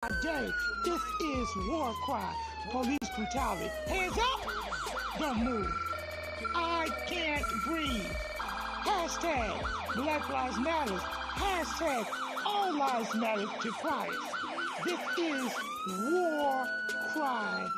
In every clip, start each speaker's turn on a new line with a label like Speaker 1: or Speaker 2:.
Speaker 1: Day. This is war cry, police brutality. Hands up, don't move. I can't breathe. Hashtag Black Lives Matter. Hashtag All Lives Matter to Christ. This is war cry.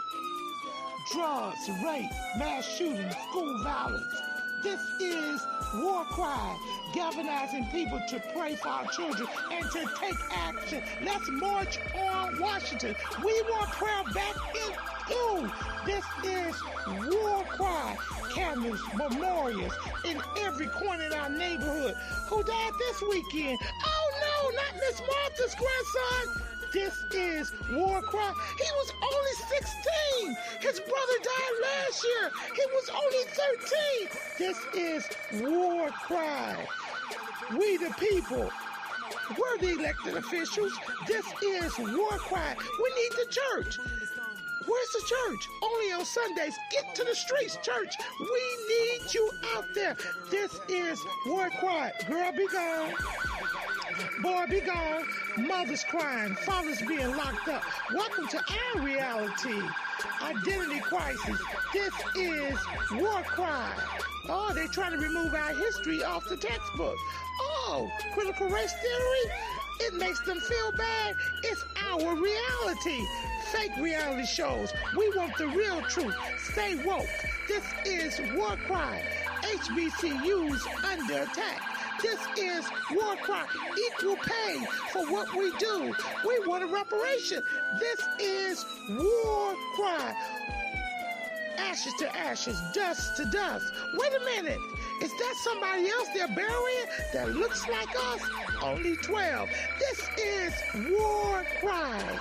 Speaker 1: Drugs, rape, mass shooting, school violence. This is war cry, galvanizing people to pray for our children and to take action. Let's march on Washington. We want prayer back in school. This is war cry, candles, memorials in every corner in our neighborhood. Who died this weekend? Oh no, not Miss Martha's grandson. This is war cry. He was only 16. His brother died last year. He was only 13. This is war cry. We the people. We're the elected officials. This is war cry. We need the church. Where's the church? Only on Sundays. Get to the streets, church. We need you out there. This is war cry. Girl, be gone. Boy, be gone. Mothers crying. Fathers being locked up. Welcome to our reality. Identity crisis. This is war cry. Oh, they're trying to remove our history off the textbook. Oh, critical race theory? It makes them feel bad. It's our reality. Fake reality shows. We want the real truth. Stay woke. This is war cry. HBCUs under attack. This is war cry. Equal pay for what we do. We want a reparation. This is war cry. Ashes to ashes, dust to dust. Wait a minute. Is that somebody else they're burying that looks like us? Only 12. This is war cry.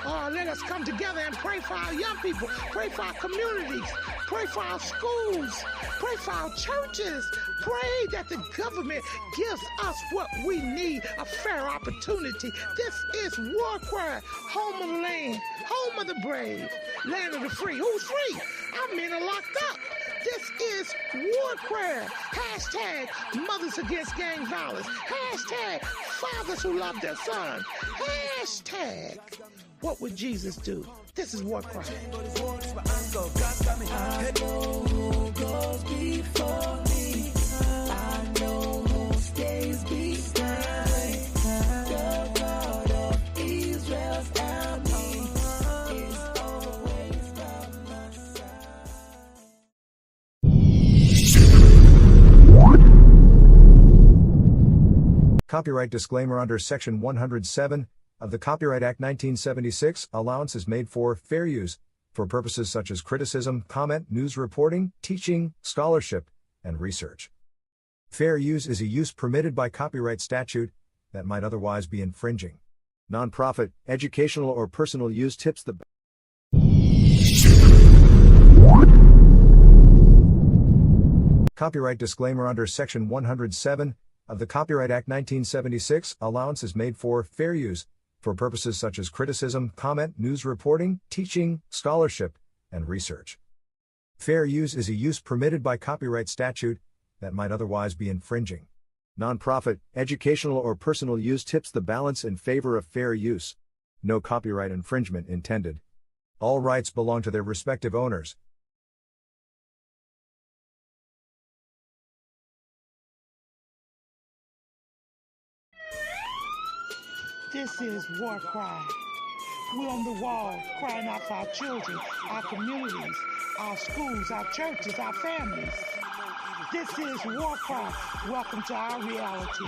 Speaker 1: Oh, let us come together and pray for our young people. Pray for our communities. Pray for our schools. Pray for our churches. Pray that the government gives us what we need, a fair opportunity. This is war cry. Home of the land. Home of the brave. Land of the free. Who's free? Our men are locked up. This is war cry. Hashtag mothers against gang violence. Hashtag fathers who love their sons. Hashtag what would Jesus do? This is war cry.
Speaker 2: I know who goes before me. I know who stays behind. The God of Israel's army is always by my side.
Speaker 3: Copyright disclaimer under Section 107 of the Copyright Act 1976, allowance is made for fair use for purposes such as criticism, comment, news reporting, teaching, scholarship, and research. Fair use is a use permitted by copyright statute that might otherwise be infringing. Nonprofit, educational, or personal use tips the Copyright disclaimer under Section 107 of the Copyright Act 1976, allowance is made for fair use for purposes such as criticism, comment, news reporting, teaching, scholarship, and research. Fair use is a use permitted by copyright statute that might otherwise be infringing. Nonprofit, educational, or personal use tips the balance in favor of fair use. No copyright infringement intended. All rights belong to their respective owners.
Speaker 1: This is war cry. We're on the wall crying out for our children, our communities, our schools, our churches, our families. This is war cry. Welcome to our reality.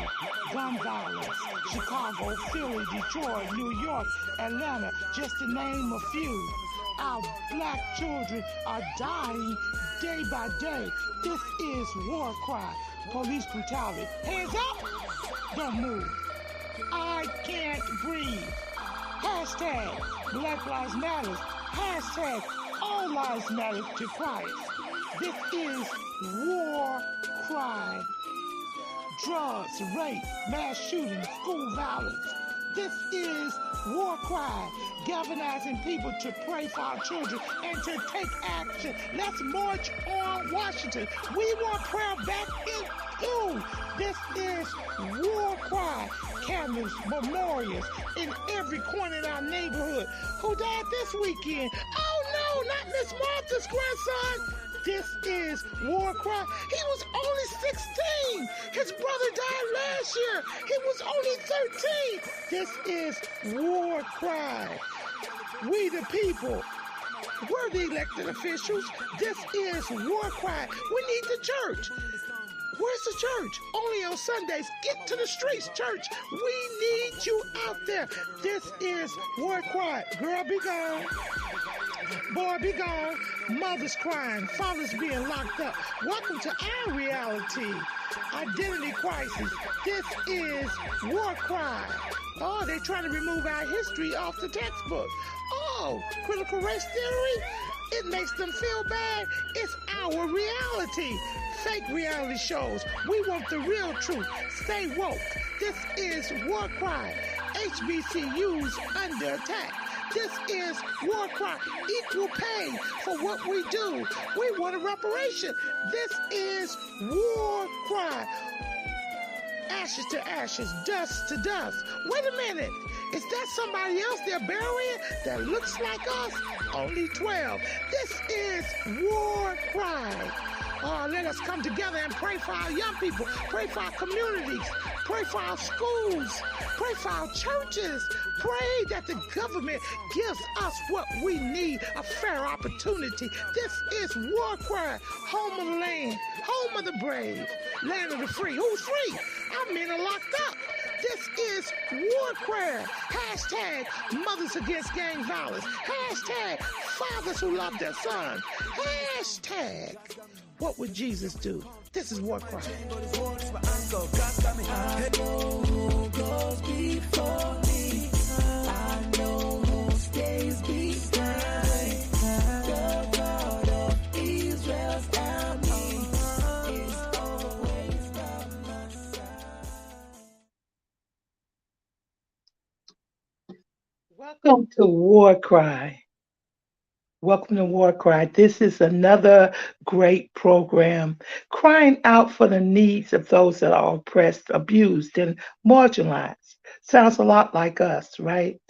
Speaker 1: Gun violence. Chicago, Philly, Detroit, New York, Atlanta, just to name a few. Our black children are dying day by day. This is war cry. Police brutality. Hands up! Don't move. I can't breathe. Hashtag Black Lives Matter. Hashtag All Lives Matter to Christ. This is war cry. Drugs, rape, mass shooting, school violence. This is War Cry, galvanizing people to pray for our children and to take action. Let's march on Washington. We want prayer back in school. This is War Cry, cameras, memorials in every corner in our neighborhood. Who died this weekend? Oh no, not Miss Martha's grandson. This is War Cry. He was only 16. His brother died last year. He was only 13. This is War Cry. We the people. We're the elected officials. This is War Cry. We need the church. Where's the church? Only on Sundays. Get to the streets, church. We need you out there. This is War Cry. Girl, be gone. Boy, be gone. Mothers crying. Fathers being locked up. Welcome to our reality. Identity crisis. This is War Cry. Oh, they're trying to remove our history off the textbook. Oh, critical race theory? It makes them feel bad. It's our reality. Fake reality shows. We want the real truth. Stay woke. This is War Cry. HBCUs under attack. This is War Cry. Equal pay for what we do. We want a reparation. This is War Cry. Ashes to ashes, dust to dust. Wait a minute. Is that somebody else they're burying that looks like us? Only 12. This is War Cry. Oh, let us come together and pray for our young people, pray for our communities, pray for our schools, pray for our churches, pray that the government gives us what we need, a fair opportunity. This is War Cry, home of the land, home of the brave, land of the free. Who's free? Our men are locked up. This is War Cry. Hashtag mothers against gang violence. Hashtag fathers who love their sons. Hashtag what would Jesus do? This is War Cry.
Speaker 2: I know who goes before me. I know who stays behind. The God of Israel's army is always by my side.
Speaker 4: Welcome to War Cry. Welcome to War Cry. This is another great program crying out for the needs of those that are oppressed, abused, and marginalized. Sounds a lot like us, right?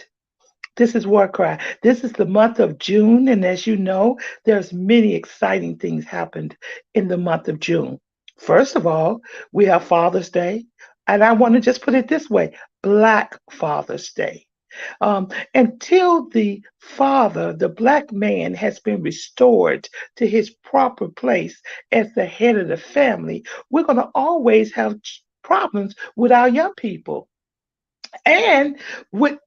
Speaker 4: This is War Cry. This is the month of June, and as you know, there's many exciting things happened in the month of June. First of all, we have Father's Day, and I want to just put it this way, Black Father's Day. Until the father, the black man, has been restored to his proper place as the head of the family, we're going to always have problems with our young people and with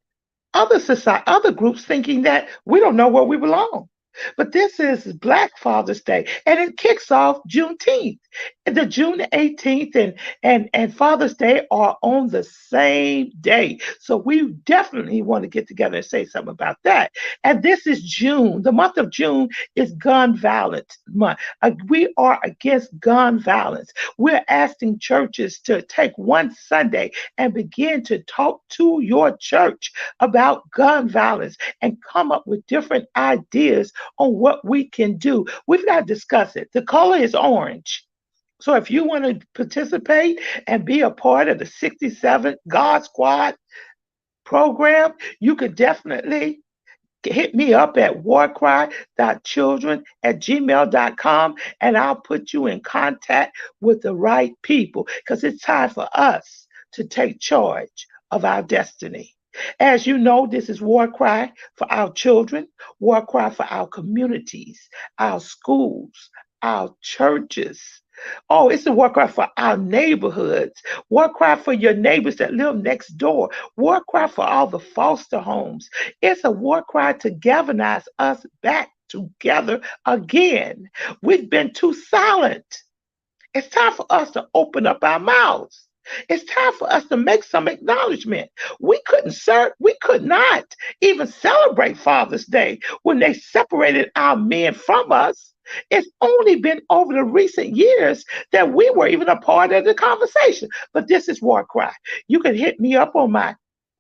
Speaker 4: other society, other groups thinking that we don't know where we belong. But this is Black Father's Day, and it kicks off Juneteenth. The June 18th and Father's Day are on the same day. So we definitely want to get together and say something about that. And this is June. The month of June is gun violence month. We are against gun violence. We're asking churches to take one Sunday and begin to talk to your church about gun violence and come up with different ideas on what we can do. We've got to discuss it. The color is orange. So if you want to participate and be a part of the 67 God Squad program, you could definitely hit me up at warcry.children@gmail.com and I'll put you in contact with the right people because it's time for us to take charge of our destiny. As you know, this is War Cry for our children, War Cry for our communities, our schools, our churches. Oh, it's a war cry for our neighborhoods. War cry for your neighbors that live next door. War cry for all the foster homes. It's a war cry to galvanize us back together again. We've been too silent. It's time for us to open up our mouths. It's time for us to make some acknowledgement. We could not even celebrate Father's Day when they separated our men from us. It's only been over the recent years that we were even a part of the conversation. But this is War Cry. You can hit me up on my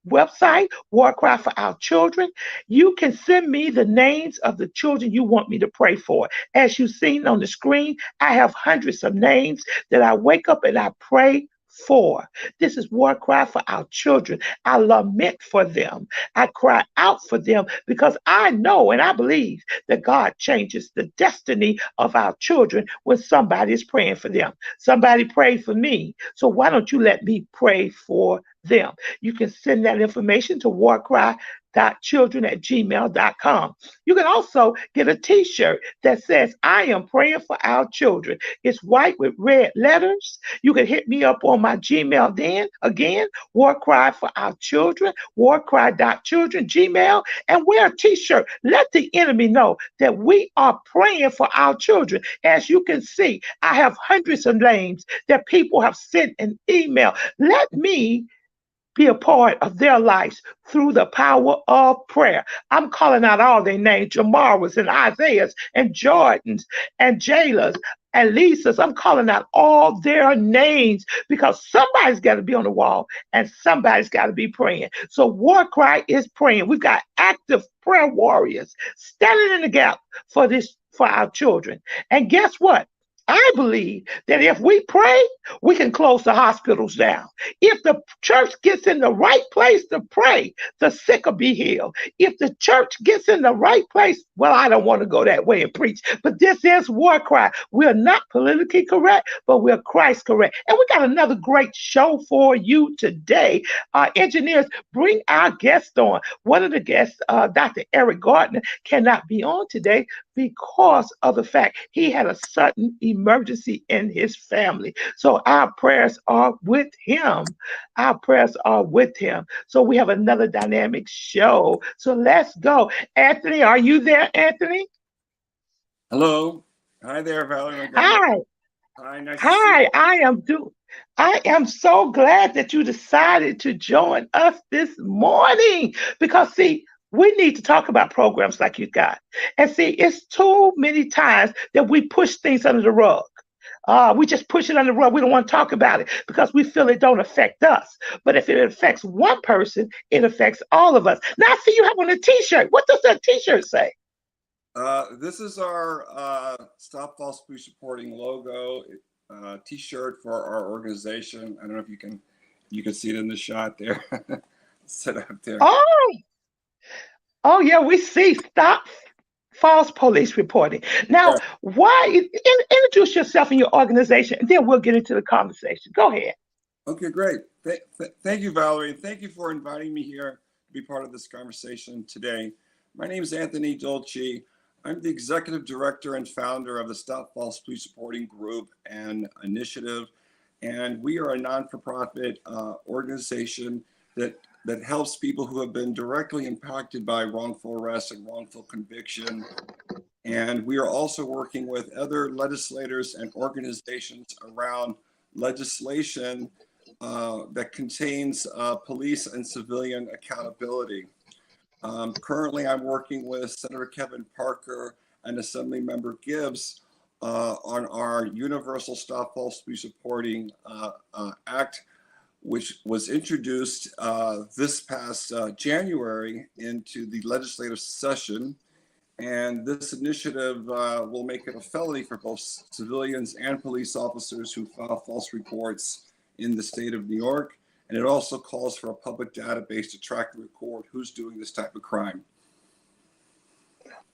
Speaker 4: website, War Cry for Our Children. You can send me the names of the children you want me to pray for. As you've seen on the screen, I have hundreds of names that I wake up and I pray for. This is War Cry for Our Children. I lament for them. I cry out for them because I know and I believe that God changes the destiny of our children when somebody is praying for them. Somebody prayed for me. So why don't you let me pray for them? You can send that information to warcry.children@gmail.com. You can also get a t-shirt that says, I am praying for our children. It's white with red letters. You can hit me up on my Gmail then. Again, War Cry for Our Children, warcry.children, Gmail, and wear a t-shirt. Let the enemy know that we are praying for our children. As you can see, I have hundreds of names that people have sent an email. Let me be a part of their lives through the power of prayer. I'm calling out all their names, Jamaras and Isaiahs and Jordans and Jaylas and Lisas. I'm calling out all their names because somebody's got to be on the wall and somebody's got to be praying. So War Cry is praying. We've got active prayer warriors standing in the gap for our children. And guess what? I believe that if we pray, we can close the hospitals down. If the church gets in the right place to pray, the sick will be healed. If the church gets in the right place, well, I don't want to go that way and preach, but this is War Cry. We're not politically correct, but we're Christ correct. And we got another great show for you today. Engineers, bring our guest on. One of the guests, Dr. Eric Gardner, cannot be on today because of the fact he had a sudden emergency in his family. So our prayers are with him. Our prayers are with him. So we have another dynamic show. So let's go. Anthony, are you there, Anthony?
Speaker 5: Hello. Hi there, Valerie Montgomery.
Speaker 4: Hi.
Speaker 5: Hi, nice to see
Speaker 4: Hi,
Speaker 5: you.
Speaker 4: I am so glad that you decided to join us this morning because see, we need to talk about programs like you got. And see, it's too many times that we push things under the rug. We just push it under the rug. We don't want to talk about it because we feel it don't affect us. But if it affects one person, it affects all of us. Now I see you have on a t-shirt. What does that t-shirt say?
Speaker 5: This is our Stop False Police Reporting logo t-shirt for our organization. I don't know if you can see it in the shot there. Set up there.
Speaker 4: Oh yeah, we see Stop False Police Reporting. Now, introduce yourself and your organization, and then we'll get into the conversation. Go ahead.
Speaker 5: Okay, great. Thank you, Valerie. Thank you for inviting me here to be part of this conversation today. My name is Anthony Dolce. I'm the executive director and founder of the Stop False Police Reporting Group and Initiative, and we are a non-for-profit organization that helps people who have been directly impacted by wrongful arrest and wrongful conviction. And we are also working with other legislators and organizations around legislation that contains police and civilian accountability. Currently, I'm working with Senator Kevin Parker and Assemblymember Gibbs on our Universal Stop False Police Reporting Act, which was introduced this past January into the legislative session. And this initiative will make it a felony for both civilians and police officers who file false reports in the state of New York. And it also calls for a public database to track and record who's doing this type of crime.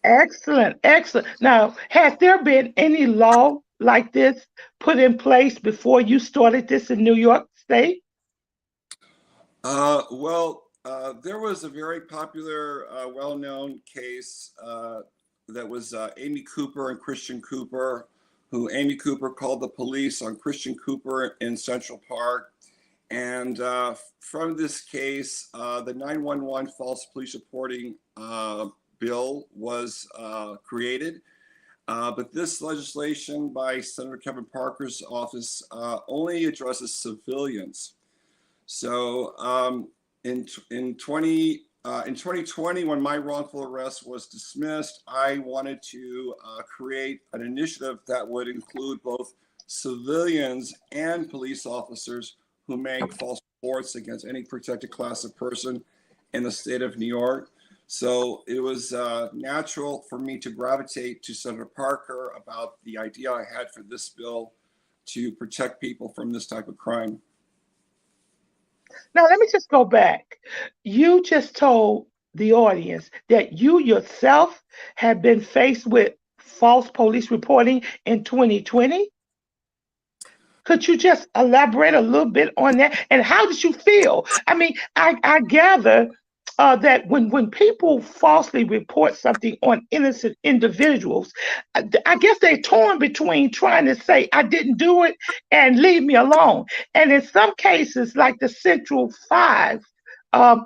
Speaker 4: Excellent, excellent. Now, has there been any law like this put in place before you started this in New York State?
Speaker 5: There was a very popular, well-known case that was Amy Cooper and Christian Cooper, who Amy Cooper called the police on Christian Cooper in Central Park. And from this case, the 911 false police reporting bill was created. But this legislation by Senator Kevin Parker's office only addresses civilians. So in 2020, when my wrongful arrest was dismissed, I wanted to create an initiative that would include both civilians and police officers who make false reports against any protected class of person in the state of New York. So it was natural for me to gravitate to Senator Parker about the idea I had for this bill to protect people from this type of crime.
Speaker 4: Now, let me just go back. You just told the audience that you yourself have been faced with false police reporting in 2020. Could you just elaborate a little bit on that? And how did you feel? I mean, I gather that when people falsely report something on innocent individuals, I guess they're torn between trying to say, I didn't do it and leave me alone. And in some cases, like the Central Five, um,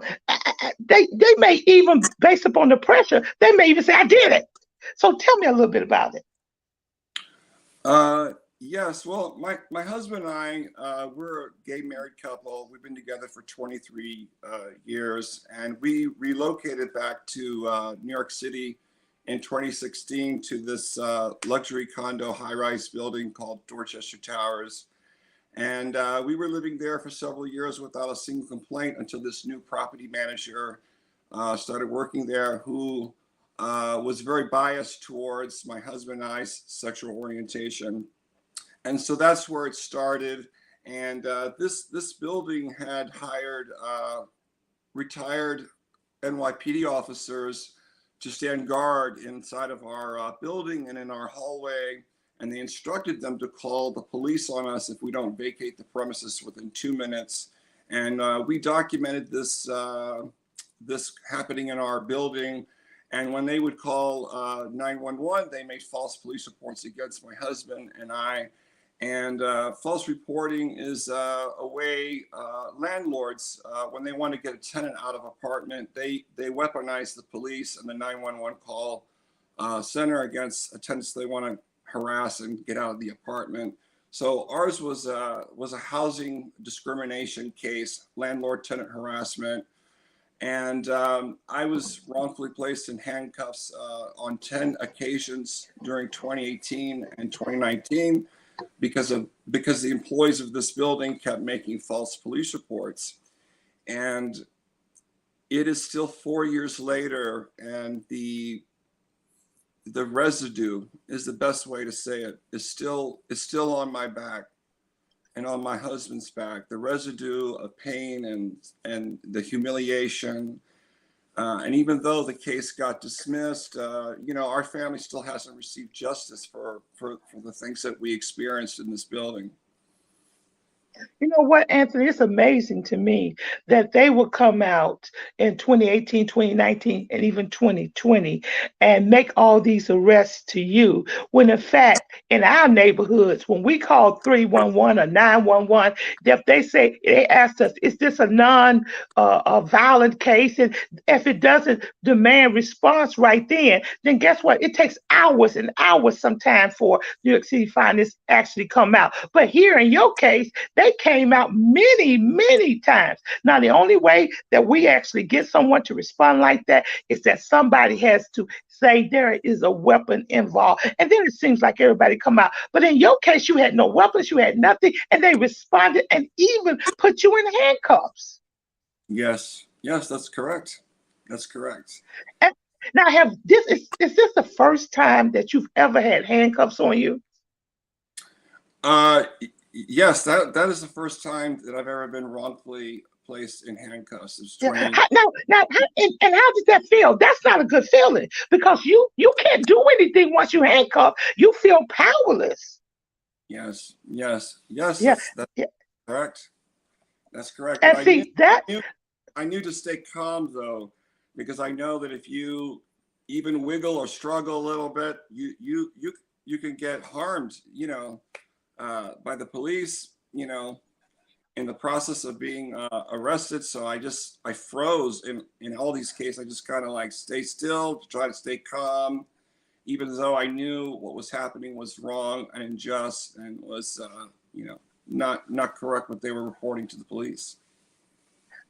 Speaker 4: they may even, based upon the pressure, they may even say, I did it. So tell me a little bit about it.
Speaker 5: Yes, well, my husband and I, we're a gay married couple. We've been together for 23 years, and we relocated back to New York City in 2016 to this luxury condo high-rise building called Dorchester Towers. And we were living there for several years without a single complaint until this new property manager started working there, who was very biased towards my husband and I's sexual orientation. And so that's where it started. And this building had hired retired NYPD officers to stand guard inside of our building and in our hallway. And they instructed them to call the police on us if we don't vacate the premises within 2 minutes. And we documented this happening in our building. And when they would call 911, they made false police reports against my husband and I. And false reporting is a way landlords, when they want to get a tenant out of an apartment, they weaponize the police and the 911 call center against tenants they want to harass and get out of the apartment. So ours was a housing discrimination case, landlord-tenant harassment. And I was wrongfully placed in handcuffs on 10 occasions during 2018 and 2019. Because the employees of this building kept making false police reports. And it is still 4 years later, and the residue is the best way to say it, is still on my back and on my husband's back. The residue of pain and the humiliation. And even though the case got dismissed, our family still hasn't received justice for the things that we experienced in this building.
Speaker 4: You know what, Anthony? It's amazing to me that they would come out in 2018, 2019, and even 2020 and make all these arrests to you, when in fact, in our neighborhoods, when we call 311 or 911, they asked us, is this a non-violent case? And if it doesn't demand response right then guess what? It takes hours and hours sometimes for New York City Finance actually come out. But here in your case, they came out many, many times. Now, the only way that we actually get someone to respond like that is that somebody has to say there is a weapon involved. And then it seems like everybody come out. But in your case, you had no weapons, you had nothing, and they responded and even put you in handcuffs.
Speaker 5: Yes, that's correct. That's correct.
Speaker 4: And now, is this the first time that you've ever had handcuffs on you?
Speaker 5: Yes, that is the first time that I've ever been wrongfully placed in handcuffs. It's 20.
Speaker 4: And how does that feel? That's not a good feeling, because you can't do anything once you're handcuffed. You feel powerless.
Speaker 5: Yes.
Speaker 4: Yeah.
Speaker 5: That's correct. That's correct.
Speaker 4: And
Speaker 5: I knew to stay calm though, because I know that if you even wiggle or struggle a little bit, you can get harmed, by the police, in the process of being arrested. So I froze in all these cases. I just kind of like stay still, to try to stay calm, even though I knew what was happening was wrong and unjust and was, not correct what they were reporting to the police.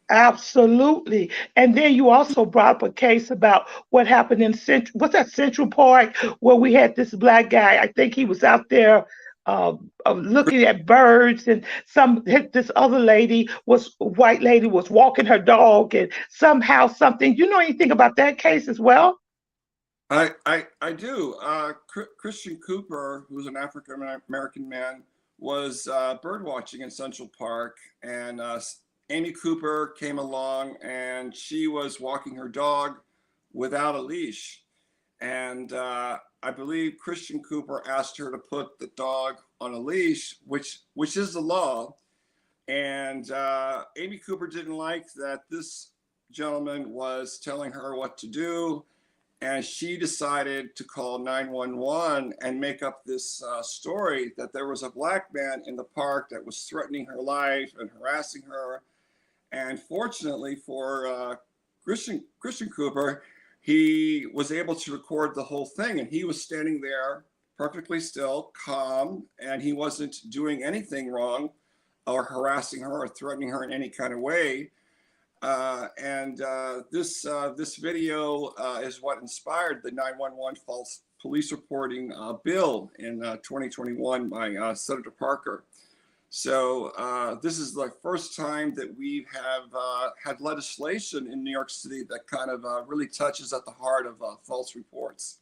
Speaker 4: Absolutely. And then you also brought up a case about what happened in Central Park, where we had this black guy. I think he was out there looking at birds, and this other white lady was walking her dog, and somehow something. You know anything about that case as well?
Speaker 5: I do. Christian Cooper, who's an African American man, was bird watching in Central Park, and Amy Cooper came along, and she was walking her dog without a leash. And I believe Christian Cooper asked her to put the dog on a leash, which is the law. And Amy Cooper didn't like that this gentleman was telling her what to do. And she decided to call 911 and make up this story that there was a black man in the park that was threatening her life and harassing her. And fortunately for Christian Cooper, he was able to record the whole thing. And he was standing there perfectly still, calm, and he wasn't doing anything wrong or harassing her or threatening her in any kind of way. This video is what inspired the 911 false police reporting bill in 2021 by Senator Parker. So this is the first time that we have had legislation in New York City that kind of really touches at the heart of false reports.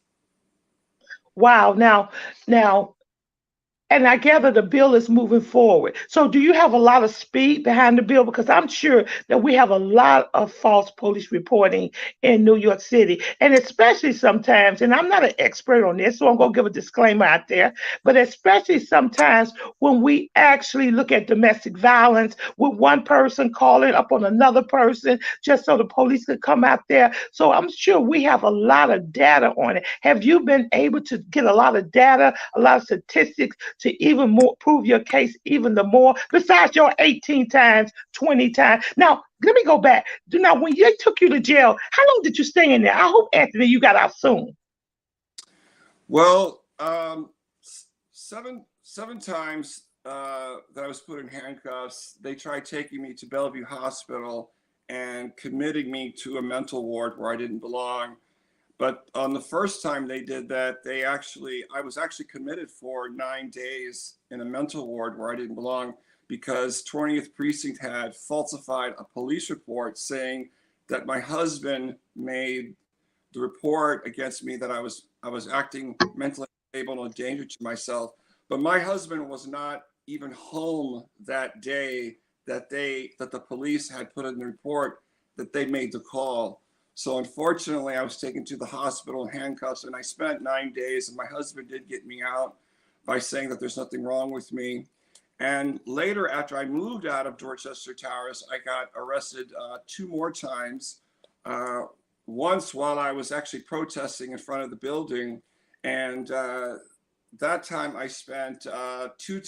Speaker 4: Wow. Now, and I gather the bill is moving forward. So do you have a lot of speed behind the bill? Because I'm sure that we have a lot of false police reporting in New York City. And especially sometimes, and I'm not an expert on this, so I'm going to give a disclaimer out there, but especially sometimes when we actually look at domestic violence with one person calling up on another person just so the police could come out there. So I'm sure we have a lot of data on it. Have you been able to get a lot of data, a lot of statistics to even more prove your case even the more, besides your 18 times, 20 times? Now, let me go back. Now, when they took you to jail, how long did you stay in there? I hope, Anthony, you got out soon.
Speaker 5: Well, seven times that I was put in handcuffs, they tried taking me to Bellevue Hospital and committing me to a mental ward where I didn't belong. But on the first time they did that, I was actually committed for 9 days in a mental ward where I didn't belong, because 20th Precinct had falsified a police report saying that my husband made the report against me that I was acting mentally unstable and a danger to myself. But my husband was not even home that day that the police had put in the report that they made the call. So unfortunately, I was taken to the hospital in handcuffs, and I spent 9 days, and my husband did get me out by saying that there's nothing wrong with me. And later, after I moved out of Dorchester Towers, I got arrested 2 more times. Once while I was actually protesting in front of the building, and that time I spent 2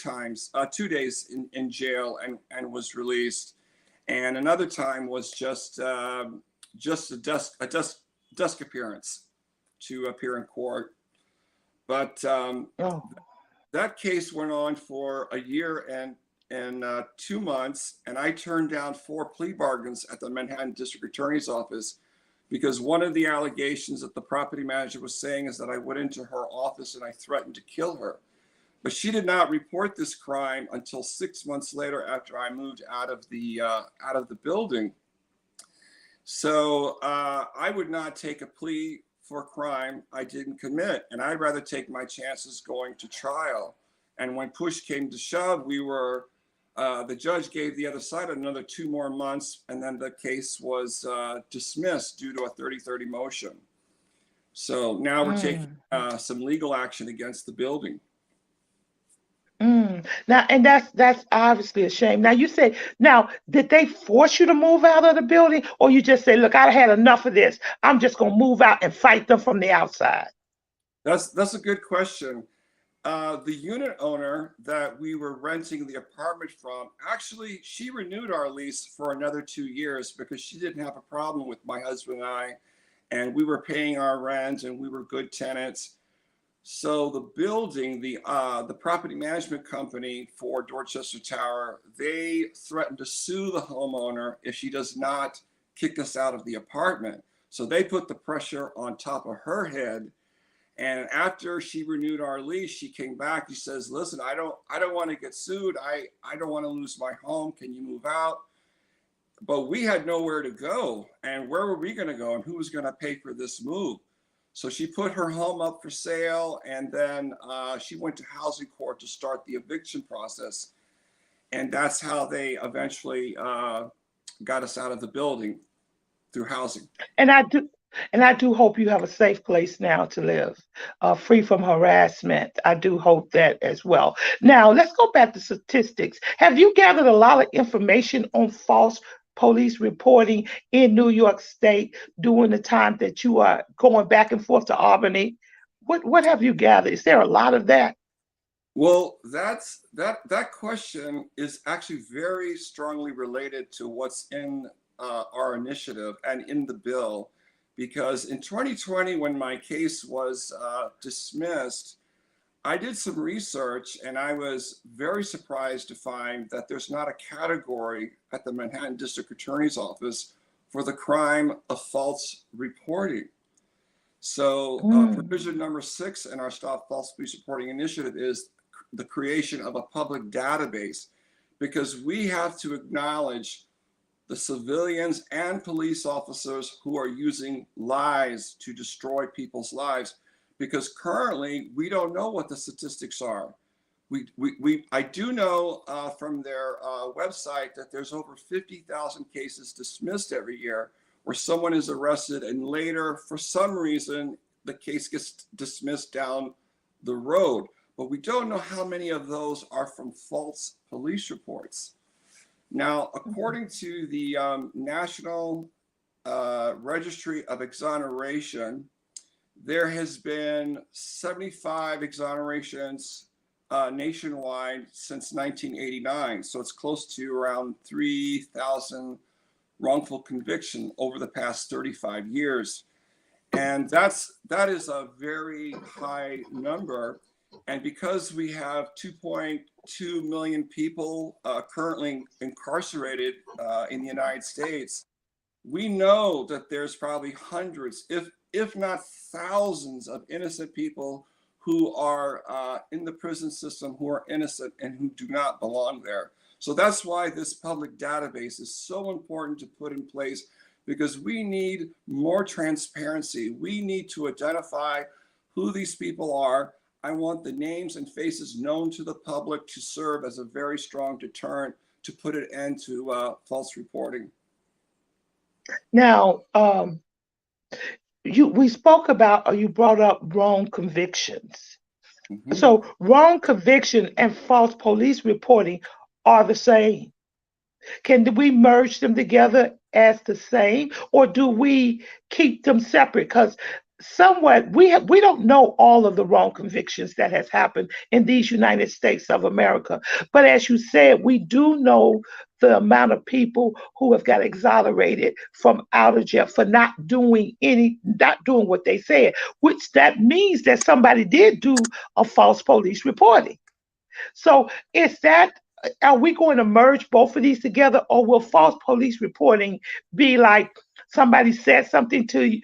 Speaker 5: days in jail and was released. And another time was just a desk appearance to appear in court. But that case went on for a year and 2 months, and I turned down 4 plea bargains at the Manhattan District Attorney's Office, because one of the allegations that the property manager was saying is that I went into her office and I threatened to kill her. But she did not report this crime until 6 months later, after I moved out of the building. So I would not take a plea for a crime I didn't commit, and I'd rather take my chances going to trial. And when push came to shove, the judge gave the other side another 2 more months, and then the case was dismissed due to a 30-30 motion. So now we're taking some legal action against the building.
Speaker 4: Now, and that's obviously a shame. Now, you say, now, did they force you to move out of the building, or you just say, look, I had enough of this, I'm just going to move out and fight them from the outside?
Speaker 5: That's a good question. The unit owner that we were renting the apartment from, actually, she renewed our lease for another 2 years because she didn't have a problem with my husband and I, and we were paying our rent and we were good tenants. So the building, the property management company for Dorchester Tower, they threatened to sue the homeowner if she does not kick us out of the apartment. So they put the pressure on top of her head. And after she renewed our lease, she came back. She says, listen, I don't want to get sued. I don't want to lose my home. Can you move out? But we had nowhere to go. And where were we going to go? And who was going to pay for this move? So she put her home up for sale. And then she went to housing court to start the eviction process. And that's how they eventually got us out of the building, through housing.
Speaker 4: And I do hope you have a safe place now to live, free from harassment. I do hope that as well. Now, let's go back to statistics. Have you gathered a lot of information on false police reporting in New York State during the time that you are going back and forth to Albany? What have you gathered? Is there a lot of that?
Speaker 5: Well, that question is actually very strongly related to what's in our initiative and in the bill, because in 2020, when my case was dismissed, I did some research and I was very surprised to find that there's not a category at the Manhattan District Attorney's Office for the crime of false reporting. So provision number 6 in our Stop False Police Reporting initiative is the creation of a public database, because we have to acknowledge the civilians and police officers who are using lies to destroy people's lives, because currently we don't know what the statistics are. I do know from their website that there's over 50,000 cases dismissed every year where someone is arrested and later, for some reason, the case gets dismissed down the road. But we don't know how many of those are from false police reports. Now, according to the National Registry of Exoneration, there has been 75 exonerations nationwide since 1989. So it's close to around 3,000 wrongful conviction over the past 35 years. And that is a very high number. And because we have 2.2 million people currently incarcerated in the United States, we know that there's probably hundreds, if not thousands, of innocent people who are in the prison system, who are innocent and who do not belong there. So that's why this public database is so important to put in place, because we need more transparency. We need to identify who these people are. I want the names and faces known to the public to serve as a very strong deterrent to put an end to false reporting.
Speaker 4: Now, we spoke about, or you brought up, wrong convictions. Mm-hmm. So wrong conviction and false police reporting are the same. Can we merge them together as the same, or do we keep them separate? Because somewhat we don't know all of the wrong convictions that has happened in these United States of America. But as you said, we do know the amount of people who have got exonerated from out of jail for not doing what they said, which that means that somebody did do a false police reporting. So are we going to merge both of these together, or will false police reporting be like somebody said something to you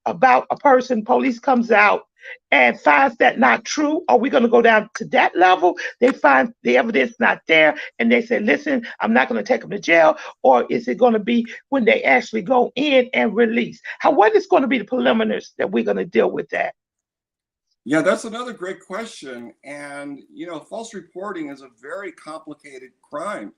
Speaker 4: about a person, police comes out and finds that not true? Are we going to go down to that level? They find the evidence not there and they say, listen, I'm not going to take them to jail? Or is it going to be when they actually go in and release? What is going to be the preliminaries that we're going to deal with that?
Speaker 5: Yeah, that's another great question. And, false reporting is a very complicated crime,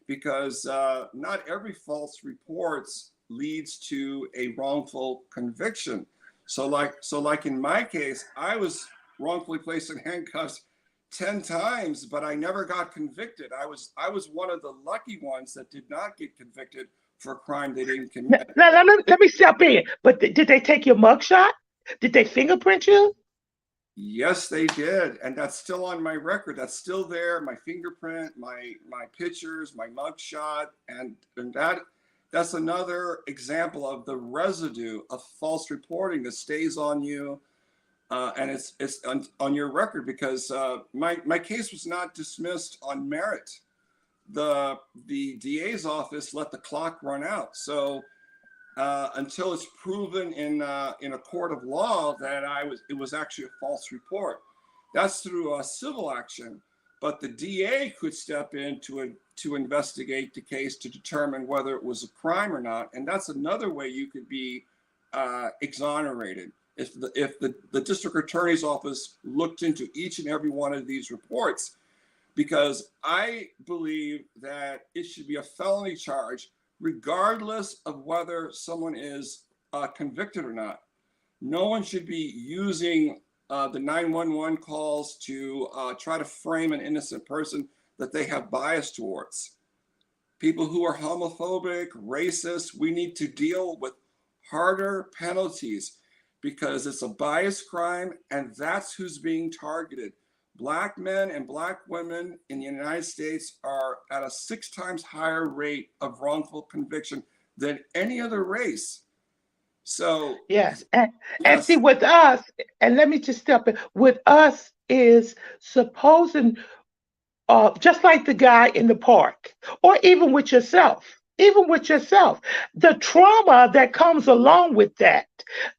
Speaker 5: because not every false report leads to a wrongful conviction. So like in my case, I was wrongfully placed in handcuffs 10 times, but I never got convicted. I was one of the lucky ones that did not get convicted for a crime they didn't commit.
Speaker 4: Let me step in. But did they take your mugshot? Did they fingerprint you?
Speaker 5: Yes, they did. And that's still on my record. That's still there. My fingerprint, my pictures, my mugshot. And that's another example of the residue of false reporting that stays on you. And it's on your record, because my case was not dismissed on merit. The DA's office let the clock run out. So until it's proven in a court of law that it was actually a false report. That's through a civil action, but the DA could step in to investigate the case to determine whether it was a crime or not, and that's another way you could be exonerated. If the district attorney's office looked into each and every one of these reports, because I believe that it should be a felony charge regardless of whether someone is convicted or not. No one should be using the 911 calls to try to frame an innocent person that they have bias towards. People who are homophobic, racist, we need to deal with harder penalties because it's a bias crime and that's who's being targeted. Black men and Black women in the United States are at a 6 times higher rate of wrongful conviction than any other race. So
Speaker 4: yes, and see with us, and let me just step in, with us is supposing, just like the guy in the park, or even with yourself, the trauma that comes along with that,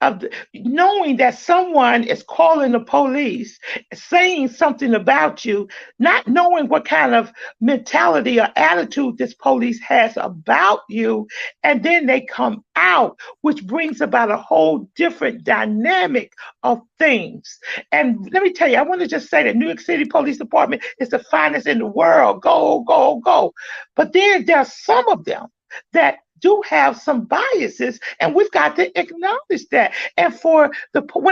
Speaker 4: of knowing that someone is calling the police, saying something about you, not knowing what kind of mentality or attitude this police has about you, and then they come out, which brings about a whole different dynamic of things. And let me tell you, I want to just say that New York City Police Department is the finest in the world. Go, go, go. But then there's some of them that do have some biases, and we've got to acknowledge that. And when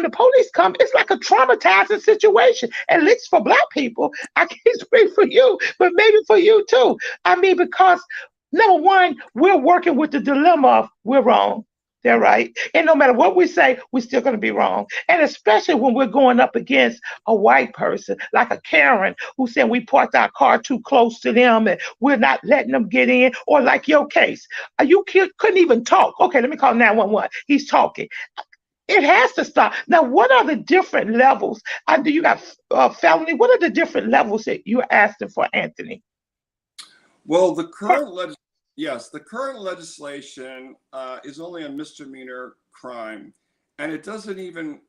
Speaker 4: the police come, it's like a traumatizing situation, at least for Black people. I can't speak for you, but maybe for you too. I mean, because number one, we're working with the dilemma of we're wrong, they're right. And no matter what we say, we're still going to be wrong. And especially when we're going up against a white person, like a Karen, who said we parked our car too close to them and we're not letting them get in. Or like your case, you couldn't even talk. Okay, let me call 911. He's talking. It has to stop. Now, what are the different levels? Do you got felony? What are the different levels that you're asking for, Anthony?
Speaker 5: Well, the current legislation is only a misdemeanor crime, and it doesn't even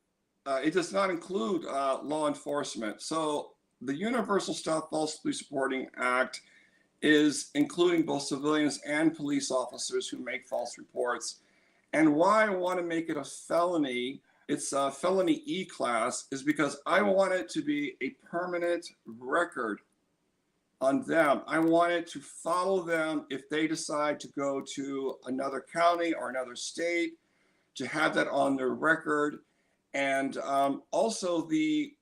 Speaker 5: it does not include law enforcement. So the Universal Stop False Police Reporting Act is including both civilians and police officers who make false reports. And why I want to make it a felony, it's a felony E class, is because I want it to be a permanent record on them. I want it to follow them if they decide to go to another county or another state, to have that on their record. And also the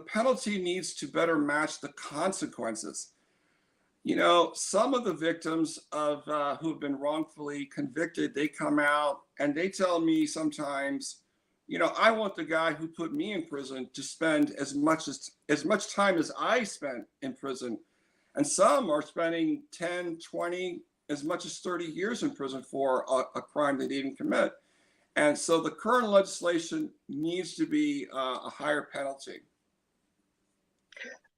Speaker 5: penalty needs to better match the consequences. You know, some of the victims of who have been wrongfully convicted, they come out and they tell me sometimes, you know, I want the guy who put me in prison to spend as much time as I spent in prison. And some are spending 10, 20, as much as 30 years in prison for a crime they didn't commit. And so the current legislation needs to be a higher penalty.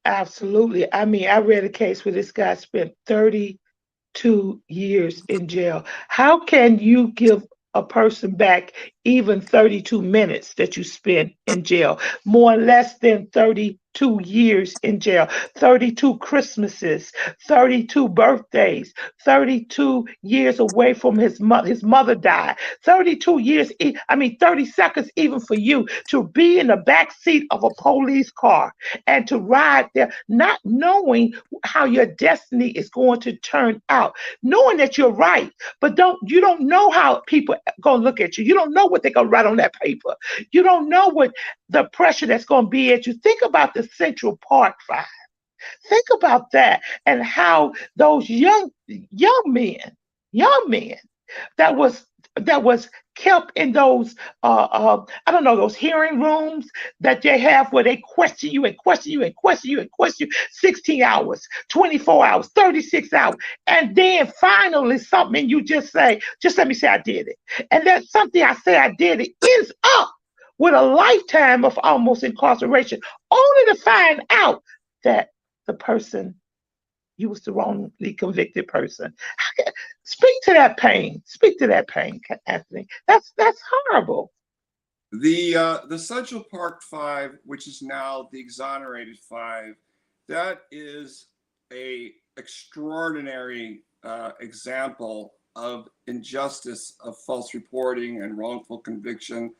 Speaker 4: Absolutely. I mean, I read a case where this guy spent 32 years in jail. How can you give a person back even 32 minutes that you spent in jail? More or less than 32 years in jail, 32 Christmases, 32 birthdays, 32 years away from his mother. His mother died. 32 years, 30 seconds even for you to be in the back seat of a police car and to ride there, not knowing how your destiny is going to turn out, knowing that you're right, but you don't know how people gonna look at you. You don't know what they're gonna write on that paper. You don't know what the pressure that's gonna be at you. Think about the Central Park fire. Think about that and how those young men that was kept in those those hearing rooms that they have where they question you and question you and question you and question you 16 hours, 24 hours, 36 hours. And then finally something you just say, just let me say I did it. And that something I say I did it ends up with a lifetime of almost incarceration, only to find out that the person you was the wrongly convicted person. Speak to that pain. Speak to that pain, Anthony. That's horrible.
Speaker 5: The Central Park Five, which is now the Exonerated Five, that is a extraordinary example of injustice, of false reporting and wrongful conviction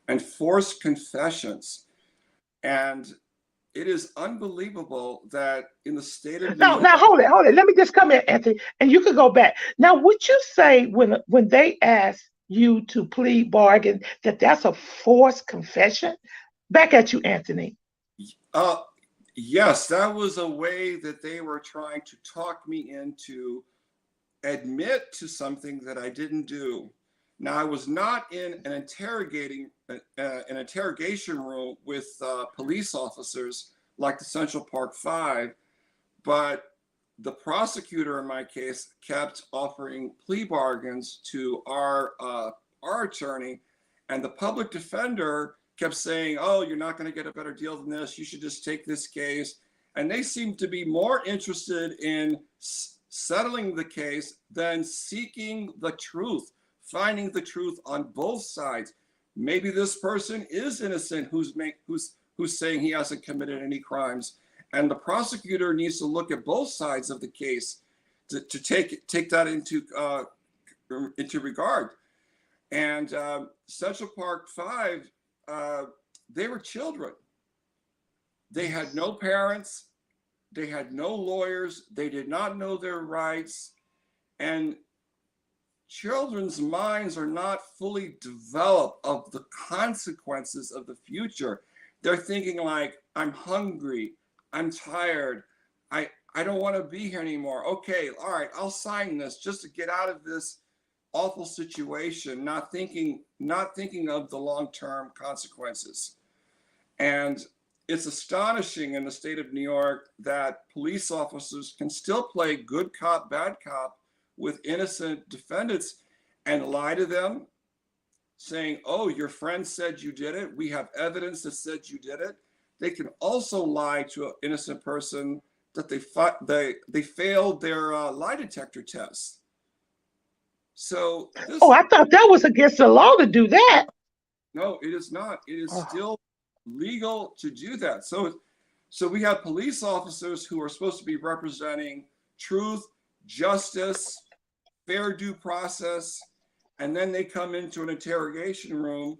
Speaker 5: and forced confessions. And it is unbelievable that in the state of New York.
Speaker 4: Now hold it. Let me just come in, Anthony, and you can go back. Now, would you say when they ask you to plead bargain that that's a forced confession? Back at you, Anthony.
Speaker 5: Yes, that was a way that they were trying to talk me into admit to something that I didn't do. Now, I was not in an interrogation room with police officers like the Central Park Five, but the prosecutor in my case kept offering plea bargains to our attorney, and the public defender kept saying, "Oh, you're not going to get a better deal than this. You should just take this case." And they seemed to be more interested in settling the case than seeking the truth, finding the truth on both sides. Maybe this person is innocent who's saying he hasn't committed any crimes. And the prosecutor needs to look at both sides of the case to take that into regard. And Central Park Five, they were children. They had no parents. They had no lawyers. They did not know their rights. And children's minds are not fully developed of the consequences of the future. They're thinking like, I'm hungry, I'm tired, I don't want to be here anymore. Okay, all right, I'll sign this just to get out of this awful situation, not thinking of the long-term consequences. And it's astonishing in the state of New York that police officers can still play good cop, bad cop with innocent defendants and lie to them, saying, "Oh, your friend said you did it. We have evidence that said you did it." They can also lie to an innocent person that they failed their lie detector test. So
Speaker 4: I thought that was against the law to do that.
Speaker 5: No, it is not. It is still legal to do that. So we have police officers who are supposed to be representing truth, justice, fair due process, and then they come into an interrogation room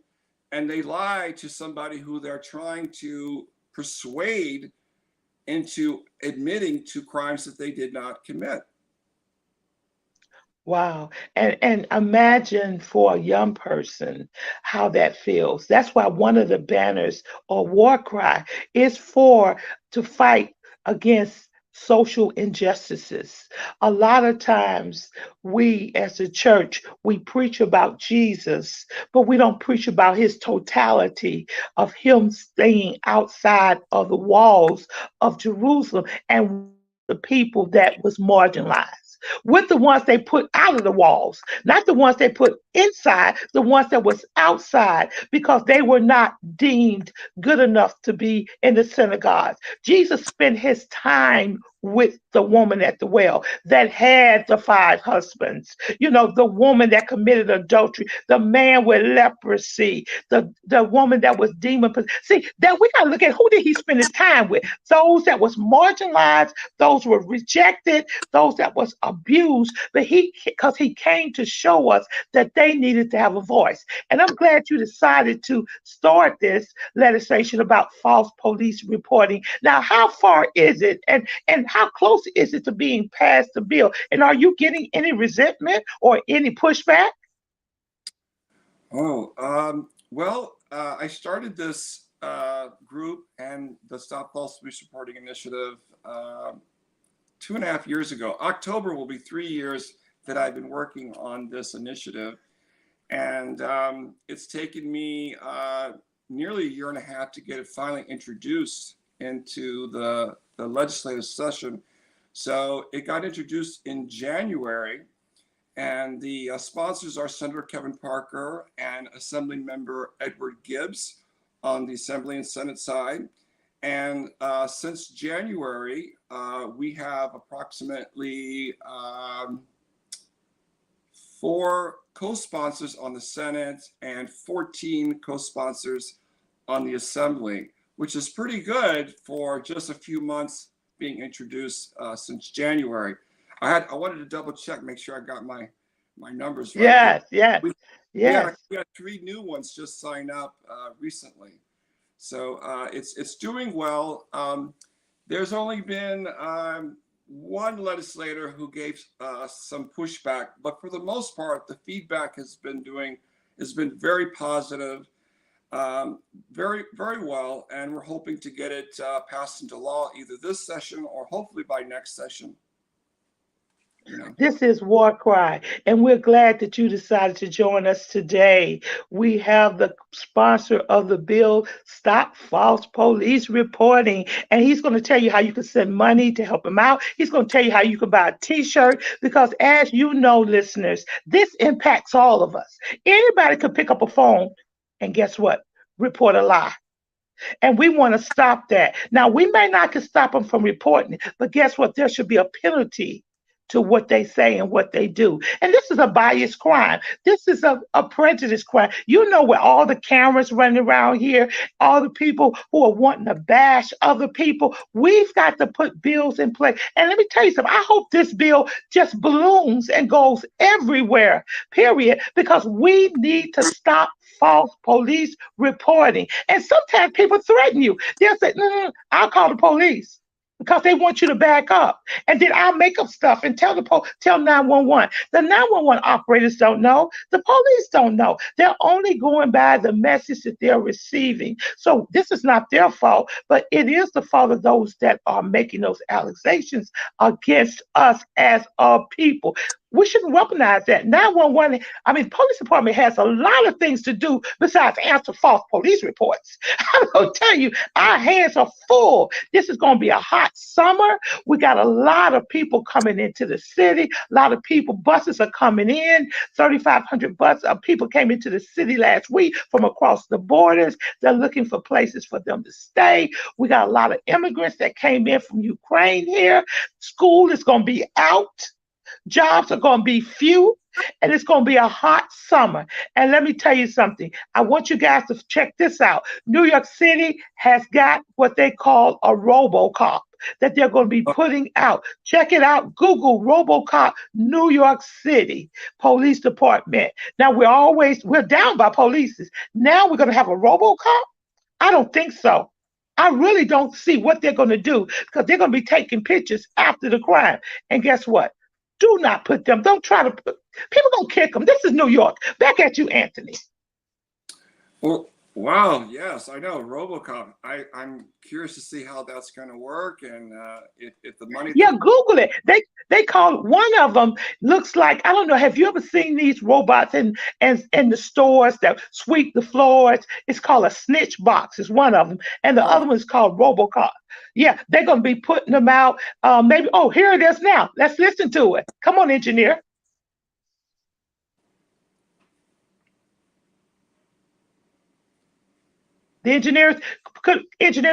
Speaker 5: and they lie to somebody who they're trying to persuade into admitting to crimes that they did not commit.
Speaker 4: Wow. And imagine for a young person how that feels. That's why one of the banners or war cry is to fight against social injustices. A lot of times we as a church, we preach about Jesus, but we don't preach about his totality of him staying outside of the walls of Jerusalem and the people that was marginalized, with the ones they put out of the walls, not the ones they put inside, the ones that was outside because they were not deemed good enough to be in the synagogues. Jesus spent his time with the woman at the well that had the 5 husbands, the woman that committed adultery, the man with leprosy, the woman that was demon possessed. See, that we gotta look at who did he spend his time with? Those that was marginalized, those were rejected, those that was abused, but because he came to show us that they needed to have a voice. And I'm glad you decided to start this legislation about false police reporting. Now, how far is it, and how close is it to being passed the bill? And are you getting any resentment or any pushback?
Speaker 5: I started this group and the Stop False Police Reporting Initiative 2.5 years ago. October will be 3 years that I've been working on this initiative. And it's taken me nearly 1.5 years to get it finally introduced into the legislative session. So it got introduced in January, and the sponsors are Senator Kevin Parker and Assembly Member Edward Gibbs on the Assembly and Senate side. And since January, we have approximately 4 co-sponsors on the Senate and 14 co-sponsors on the Assembly, which is pretty good for just a few months being introduced since January. I wanted to double check, make sure I got my numbers right.
Speaker 4: Yes, yes,
Speaker 5: We
Speaker 4: yes.
Speaker 5: had 3 new ones just sign up recently. So it's doing well. There's only been one legislator who gave some pushback, but for the most part, the feedback has been very positive, very, very well, and we're hoping to get it passed into law either this session or hopefully by next session.
Speaker 4: This is War Cry, and we're glad that you decided to join us today. We have the sponsor of the bill, Stop False Police Reporting, and he's going to tell you how you can send money to help him out. He's going to tell you how you can buy a t-shirt, because as you know, listeners, this impacts all of us. Anybody could pick up a phone and guess what? Report a lie. And we want to stop that. Now, we may not can stop them from reporting it, but guess what? There should be a penalty to what they say and what they do. And this is a biased crime. This is a prejudice crime. You know, where all the cameras running around here, all the people who are wanting to bash other people, we've got to put bills in place. And let me tell you something, I hope this bill just balloons and goes everywhere, period, because we need to stop false police reporting. And sometimes people threaten you. They'll say, no, I'll call the police, because they want you to back up. And then I'll make up stuff and tell 911. The 911 operators don't know. The police don't know. They're only going by the message that they're receiving. So this is not their fault, but it is the fault of those that are making those accusations against us as a people. We shouldn't weaponize that. 911, police department has a lot of things to do besides answer false police reports. I'm going to tell you, our hands are full. This is going to be a hot summer. We got a lot of people coming into the city. A lot of buses are coming in. 3,500 people came into the city last week from across the borders. They're looking for places for them to stay. We got a lot of immigrants that came in from Ukraine here. School is going to be out. Jobs are going to be few, and it's going to be a hot summer. And let me tell you something. I want you guys to check this out. New York City has got what they call a RoboCop that they're going to be putting out. Check it out. Google RoboCop New York City Police Department. Now, we're down by police. Now we're going to have a RoboCop? I don't think so. I really don't see what they're going to do, because they're going to be taking pictures after the crime. And guess what? Do not put them, don't try to put, people gonna kick them. This is New York. Back at you, Anthony.
Speaker 5: Well, wow, yes, I know, RoboCop. I'm curious to see how that's gonna work, and if the money.
Speaker 4: Yeah, Google it. They call one of them, looks like, I don't know, have you ever seen these robots in the stores that sweep the floors? It's called a snitch box, is one of them. And the other one's called RoboCop. Yeah, they're going to be putting them out. Here it is now. Let's listen to it. Come on, engineer. The engineer,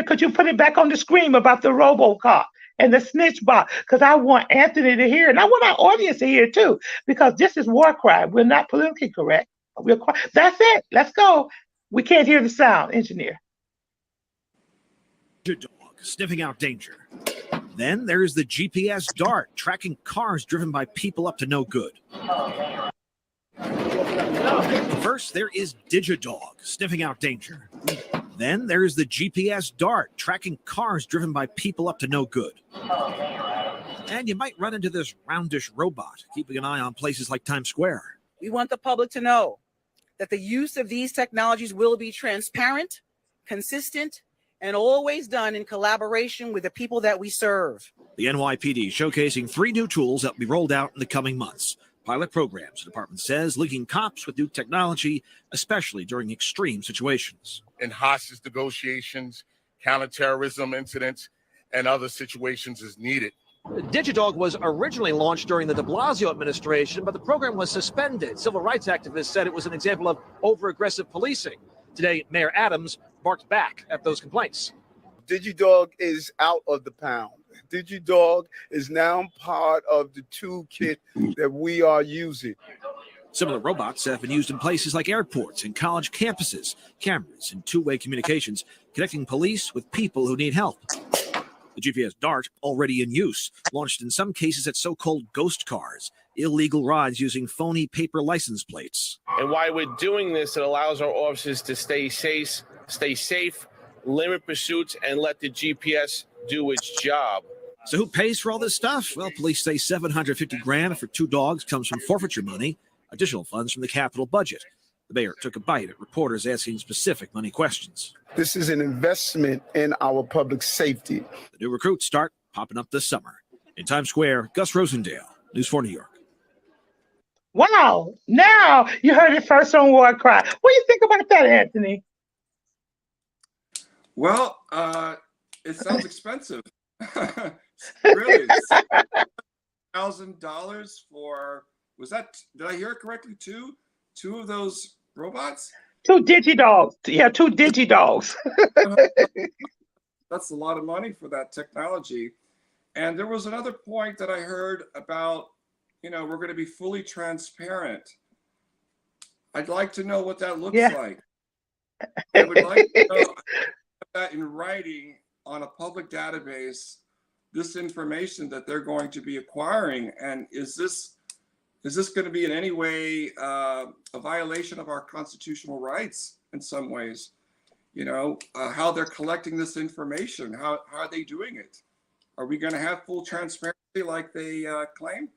Speaker 4: could you put it back on the screen about the RoboCop and the snitch box? Because I want Anthony to hear, and I want our audience to hear too, because this is war crime. We're not politically correct. That's it. Let's go. We can't hear the sound, engineer.
Speaker 6: Sniffing out danger. Then there's the GPS dart, tracking cars driven by people up to no good. First, there is Digidog, sniffing out danger. Then there's the GPS dart, tracking cars driven by people up to no good. And you might run into this roundish robot, keeping an eye on places like Times Square.
Speaker 7: We want the public to know that the use of these technologies will be transparent, consistent, and always done in collaboration with the people that we serve.
Speaker 6: The NYPD showcasing 3 new tools that will be rolled out in the coming months. Pilot programs, the department says, linking cops with new technology, especially during extreme situations.
Speaker 8: In hostage negotiations, counterterrorism incidents, and other situations as needed.
Speaker 9: Digidog was originally launched during the de Blasio administration, but the program was suspended. Civil rights activists said it was an example of over-aggressive policing. Today, Mayor Adams barked back at those complaints.
Speaker 10: DigiDog is out of the pound. DigiDog is now part of the toolkit that we are using.
Speaker 6: Similar robots have been used in places like airports and college campuses, cameras and two-way communications, connecting police with people who need help. The GPS DART, already in use, launched in some cases at so-called ghost cars, illegal rides using phony paper license plates.
Speaker 11: And while we're doing this, it allows our officers to stay safe, limit pursuits, and let the GPS do its job.
Speaker 6: So who pays for all this stuff? Well, police say $750,000 for 2 dogs comes from forfeiture money, additional funds from the capital budget. The mayor took a bite at reporters asking specific money questions.
Speaker 10: This is an investment in our public safety.
Speaker 6: The new recruits start popping up this summer. In Times Square, Gus Rosendale, News 4 New York.
Speaker 4: Wow. Now you heard it first on War Cry. What do you think about that, Anthony?
Speaker 5: Well, it sounds expensive. Really? $1,000 for, was that, did I hear it correctly, two of those robots?
Speaker 4: 2 DigiDogs. Yeah, 2 DigiDogs.
Speaker 5: That's a lot of money for that technology. And there was another point that I heard about, we're going to be fully transparent. I'd like to know what that looks like. I would like to know that in writing on a public database, this information that they're going to be acquiring. And is this going to be in any way a violation of our constitutional rights in some ways? How they're collecting this information, how are they doing it? Are we going to have full transparency like they claim?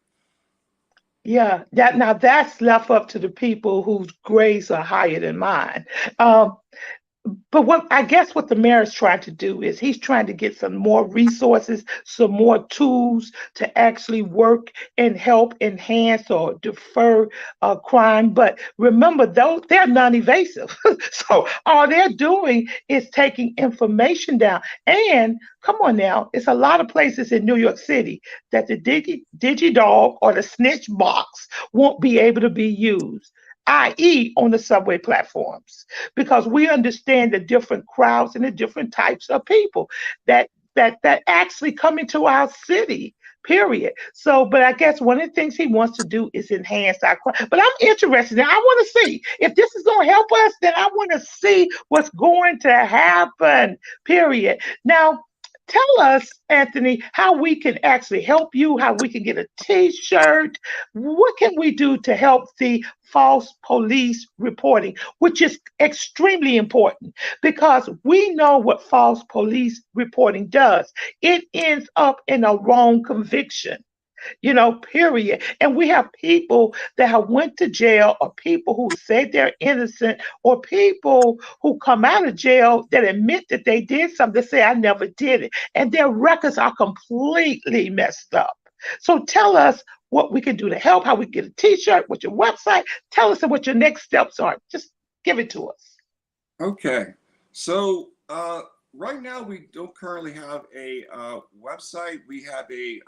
Speaker 4: Yeah, that's left up to the people whose grades are higher than mine. But what the mayor is trying to do is he's trying to get some more resources, some more tools to actually work and help enhance or defer crime. But remember, they're non-evasive. So all they're doing is taking information down. And come on now, it's a lot of places in New York City that the DigiDog or the snitch box won't be able to be used, i.e. on the subway platforms, because we understand the different crowds and the different types of people that actually come into our city, period. So, but I guess one of the things he wants to do is enhance our crime. But I'm interested, and I want to see if this is going to help us, then I want to see what's going to happen, period. Now, tell us, Anthony, how we can actually help you, how we can get a T-shirt. What can we do to help the false police reporting, which is extremely important because we know what false police reporting does. It ends up in a wrong conviction. Period. And we have people that have went to jail, or people who say they're innocent, or people who come out of jail that admit that they did something, say, I never did it. And their records are completely messed up. So tell us what we can do to help, how we get a T-shirt, what's your website. Tell us what your next steps are. Just give it to us.
Speaker 5: Okay. So, right now, we don't currently have a website. We have a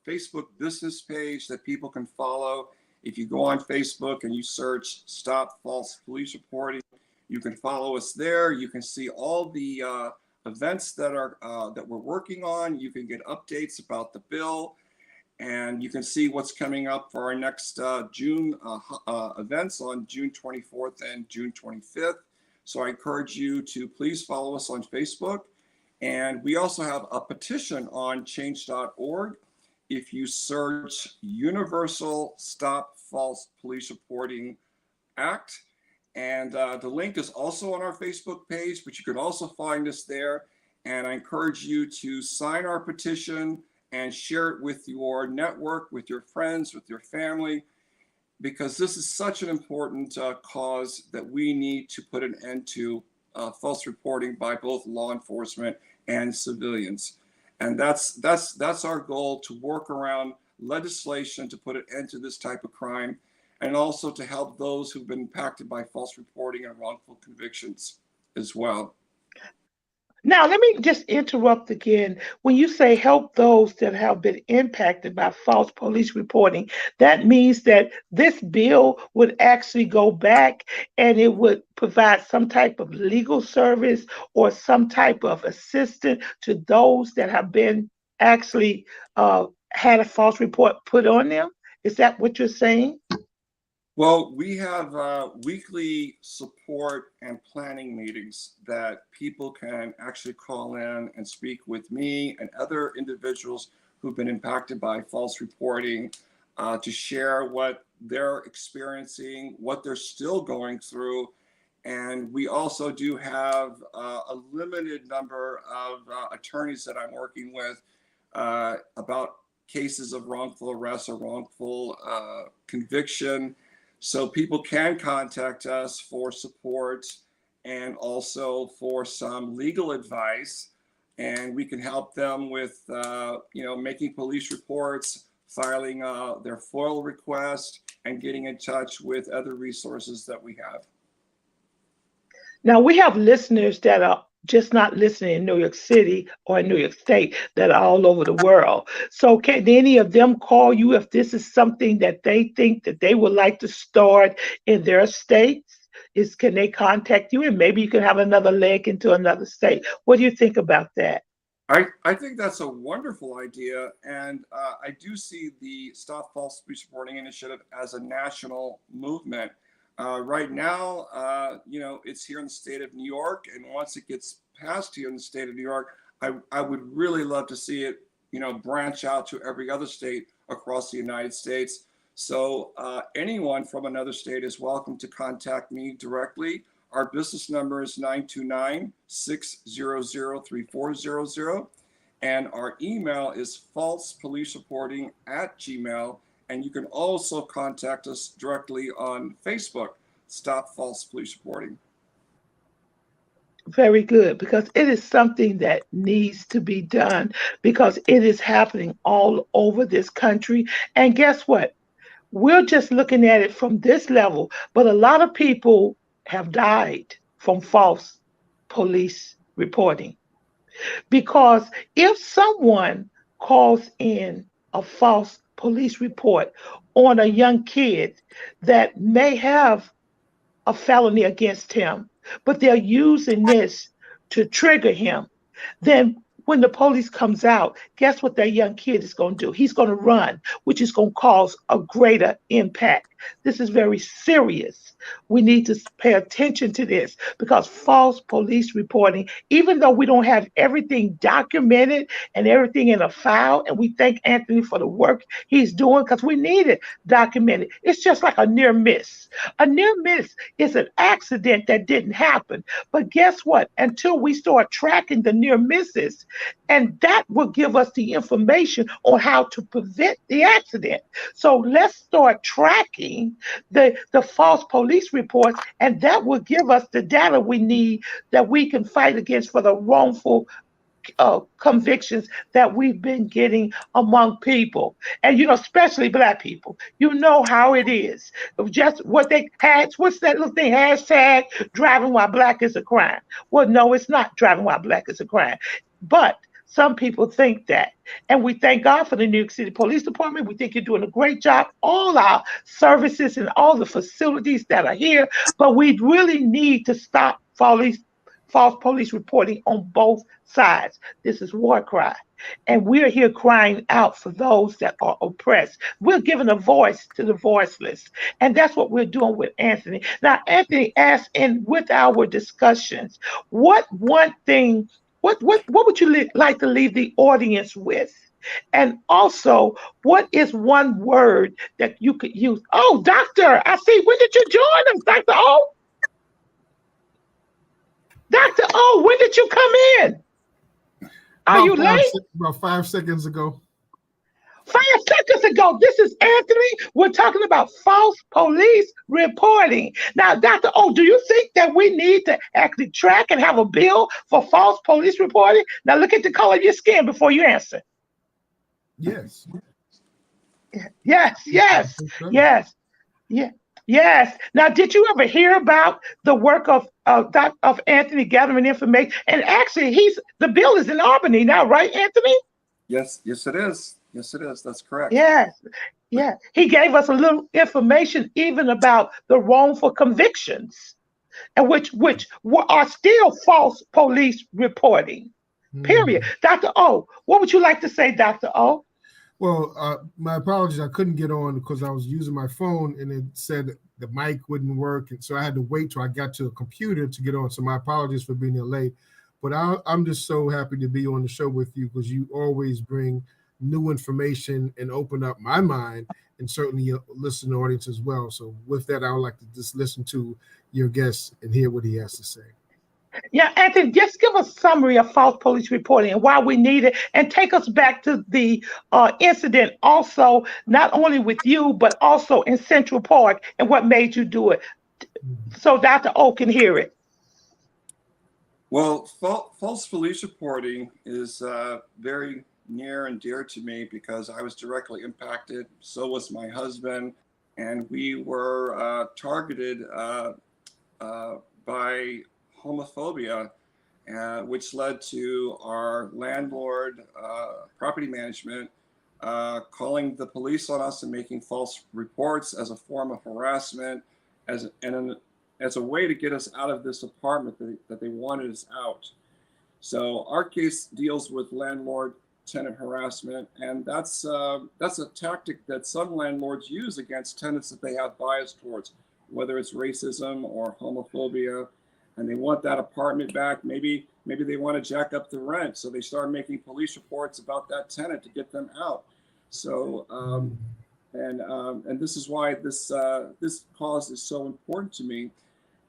Speaker 5: Facebook business page that people can follow. If you go on Facebook and you search Stop False Police Reporting, you can follow us there. You can see all the events that we're working on. You can get updates about the bill, and you can see what's coming up for our next June events on June 24th and June 25th. So I encourage you to please follow us on Facebook. And we also have a petition on change.org. If you search Universal Stop False Police Reporting Act, and the link is also on our Facebook page, but you can also find us there. And I encourage you to sign our petition and share it with your network, with your friends, with your family, because this is such an important cause that we need to put an end to false reporting by both law enforcement and civilians. And that's our goal, to work around legislation to put an end to this type of crime, and also to help those who've been impacted by false reporting and wrongful convictions as well.
Speaker 4: Now, let me just interrupt again. When you say help those that have been impacted by false police reporting, that means that this bill would actually go back and it would provide some type of legal service or some type of assistance to those that have been actually had a false report put on them. Is that what you're saying?
Speaker 5: Well, we have weekly support and planning meetings that people can actually call in and speak with me and other individuals who've been impacted by false reporting to share what they're experiencing, what they're still going through. And we also do have a limited number of attorneys that I'm working with about cases of wrongful arrest or wrongful conviction. So people can contact us for support and also for some legal advice, and we can help them with, making police reports, filing their FOIL request, and getting in touch with other resources that we have.
Speaker 4: Now, we have listeners that are just not listening in New York City or in New York State, that are all over the world. So can any of them call you if this is something that they think that they would like to start in their states? Can they contact you, and maybe you can have another leg into another state? What do you think about that?
Speaker 5: I think that's a wonderful idea, and I do see the Stop False Police Reporting Initiative as a national movement. Right now, it's here in the state of New York, and once it gets passed here in the state of New York, I would really love to see it, branch out to every other state across the United States. So anyone from another state is welcome to contact me directly. Our business number is 929-600-3400, and our email is falsepolicereporting@gmail.com. And you can also contact us directly on Facebook, Stop False Police Reporting.
Speaker 4: Very good, because it is something that needs to be done, because it is happening all over this country. And guess what? We're just looking at it from this level, but a lot of people have died from false police reporting. Because if someone calls in a false police report on a young kid that may have a felony against him, but they're using this to trigger him, then when the police comes out, guess what that young kid is going to do? He's going to run, which is going to cause a greater impact. This is very serious. We need to pay attention to this, because false police reporting, even though we don't have everything documented and everything in a file, and we thank Anthony for the work he's doing, because we need it documented. It's just like a near miss. A near miss is an accident that didn't happen. But guess what? Until we start tracking the near misses, and that will give us the information on how to prevent the accident. So let's start tracking the false police reports, and that will give us the data we need, that we can fight against for the wrongful convictions that we've been getting among people, and especially Black people. You know how it is. Just what they had. What's that little thing? Hashtag driving while Black is a crime. Well, no, it's not driving while Black is a crime, but some people think that. And we thank God for the New York City Police Department. We think you're doing a great job. All our services and all the facilities that are here, but we really need to stop false police reporting on both sides. This is war cry. And we're here crying out for those that are oppressed. We're giving a voice to the voiceless. And that's what we're doing with Anthony. Now, Anthony asked with our discussions, what one thing, what would you like to leave the audience with? And also, what is one word that you could use? Oh, Doctor, I see. When did you join us, Dr. O? Dr. O, when did you come in? Are you late?
Speaker 12: About 5 seconds ago.
Speaker 4: 5 seconds ago. This is Anthony. We're talking about false police reporting. Now, Dr. O, do you think that we need to actually track and have a bill for false police reporting? Now, look at the color of your skin before you answer.
Speaker 12: Yes.
Speaker 4: Yes. Yes. Now, did you ever hear about the work of Anthony gathering information? And actually, the bill is in Albany now, right, Anthony?
Speaker 5: Yes, yes, it is. Yes, it is. That's correct.
Speaker 4: Yes. Yeah. He gave us a little information even about the wrongful convictions, and are still false police reporting. Period. Dr. O, what would you like to say, Dr. O?
Speaker 12: Well, my apologies. I couldn't get on because I was using my phone and it said the mic wouldn't work. And so I had to wait till I got to a computer to get on. So my apologies for being late. But I'm just so happy to be on the show with you because you always bring new information and open up my mind and certainly your listening audience as well. So with that, I would like to just listen to your guest and hear what he has to say.
Speaker 4: Yeah, Anthony, just give us a summary of false police reporting and why we need it, and take us back to the incident also, not only with you, but also in Central Park and what made you do it. So Dr. O can hear it.
Speaker 5: Well, false police reporting is very near and dear to me because I was directly impacted. So was my husband, and we were targeted by homophobia, which led to our landlord, property management, calling the police on us and making false reports as a form of harassment, as a way to get us out of this apartment that they wanted us out. So our case deals with landlord-tenant harassment, and that's a tactic that some landlords use against tenants that they have bias towards, whether it's racism or homophobia. And they want that apartment back. Maybe they want to jack up the rent, so they start making police reports about that tenant to get them out. So and this is why this cause is so important to me.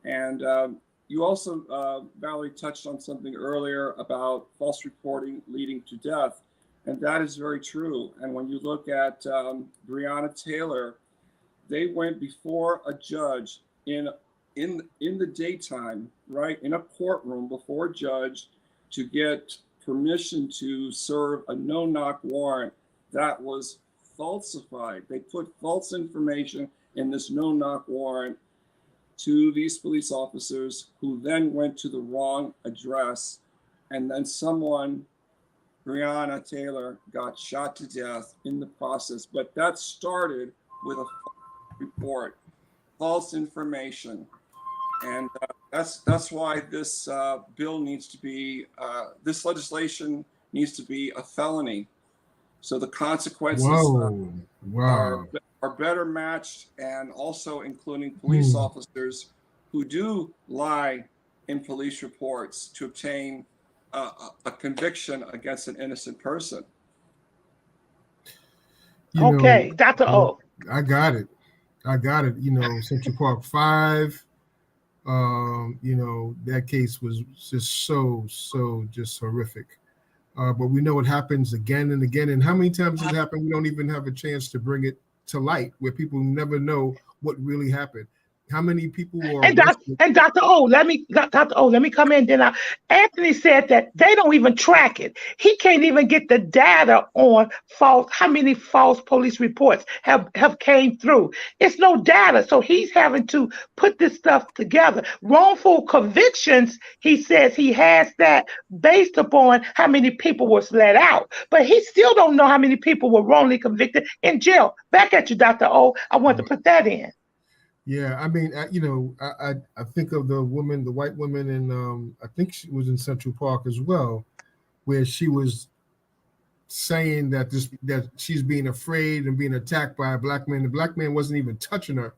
Speaker 5: And you also, Valerie, touched on something earlier about false reporting leading to death, and that is very true. And when you look at Breonna Taylor, they went before a judge in the daytime, right, in a courtroom before a judge to get permission to serve a no-knock warrant that was falsified. They put false information in this no-knock warrant to these police officers, who then went to the wrong address, and then someone, Breonna Taylor, got shot to death in the process. But that started with a report, false information. And that's why this bill needs to be, this legislation needs to be a felony. So the consequences are better matched, and also including police officers who do lie in police reports to obtain a conviction against an innocent person.
Speaker 4: Okay, Dr. O.
Speaker 12: I got it. Central Park 5. That case was just so just horrific. But we know it happens again and again. And how many times it happened, we don't even have a chance to bring it to light, where people never know what really happened. How many people were
Speaker 4: Dr. O, let me come in. Then Anthony said that they don't even track it. He can't even get the data on how many false police reports have came through. It's no data, so he's having to put this stuff together. Wrongful convictions, he says he has that based upon how many people was let out, but he still don't know how many people were wrongly convicted in jail. Back at you, Dr. O. I want to put that in.
Speaker 12: Yeah, I mean, I think of the white woman, and I think she was in Central Park as well, where she was saying that she's being afraid and being attacked by a black man. The black man wasn't even touching her,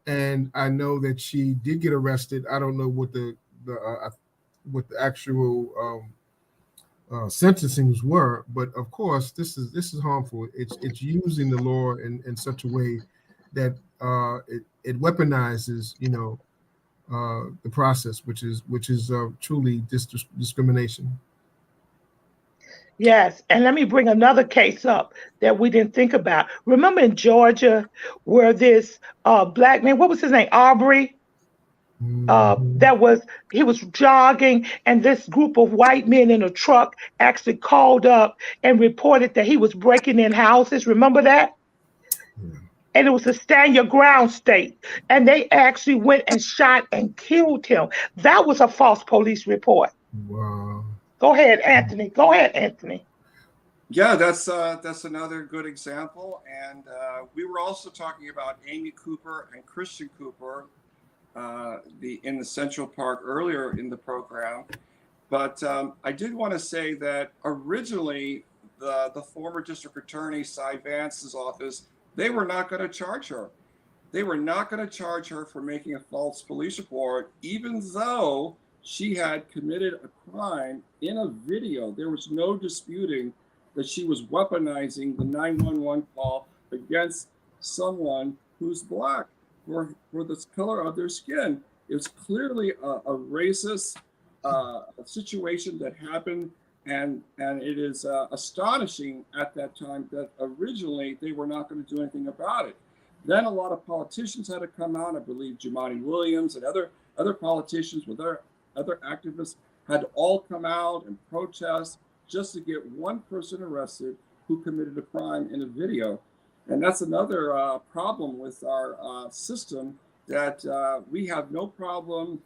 Speaker 12: and I know that she did get arrested. I don't know what the actual sentencings were, but of course, this is harmful. It's using the law in such a way that it weaponizes, the process, which is truly discrimination.
Speaker 4: Yes, and let me bring another case up that we didn't think about. Remember in Georgia, where this black man, what was his name, Aubrey? He was jogging, and this group of white men in a truck actually called up and reported that he was breaking in houses. Remember that? and it was a stand your ground state. And they actually went and shot and killed him. That was a false police report.
Speaker 12: Wow.
Speaker 4: Go ahead, Anthony. Go ahead, Anthony.
Speaker 5: Yeah, that's another good example. And we were also talking about Amy Cooper and Christian Cooper in the Central Park earlier in the program. But I did want to say that originally the former district attorney, Cy Vance's office, they were not going to charge her. They were not going to charge her for making a false police report, even though she had committed a crime in a video. There was no disputing that she was weaponizing the 911 call against someone who's Black for the color of their skin. It was clearly a racist situation that happened, and it is astonishing at that time that originally they were not going to do anything about it. Then a lot of politicians had to come out. I believe Jumaane Williams and other politicians with other activists had to all come out and protest just to get one person arrested who committed a crime in a video. And that's another problem with our system, that we have no problem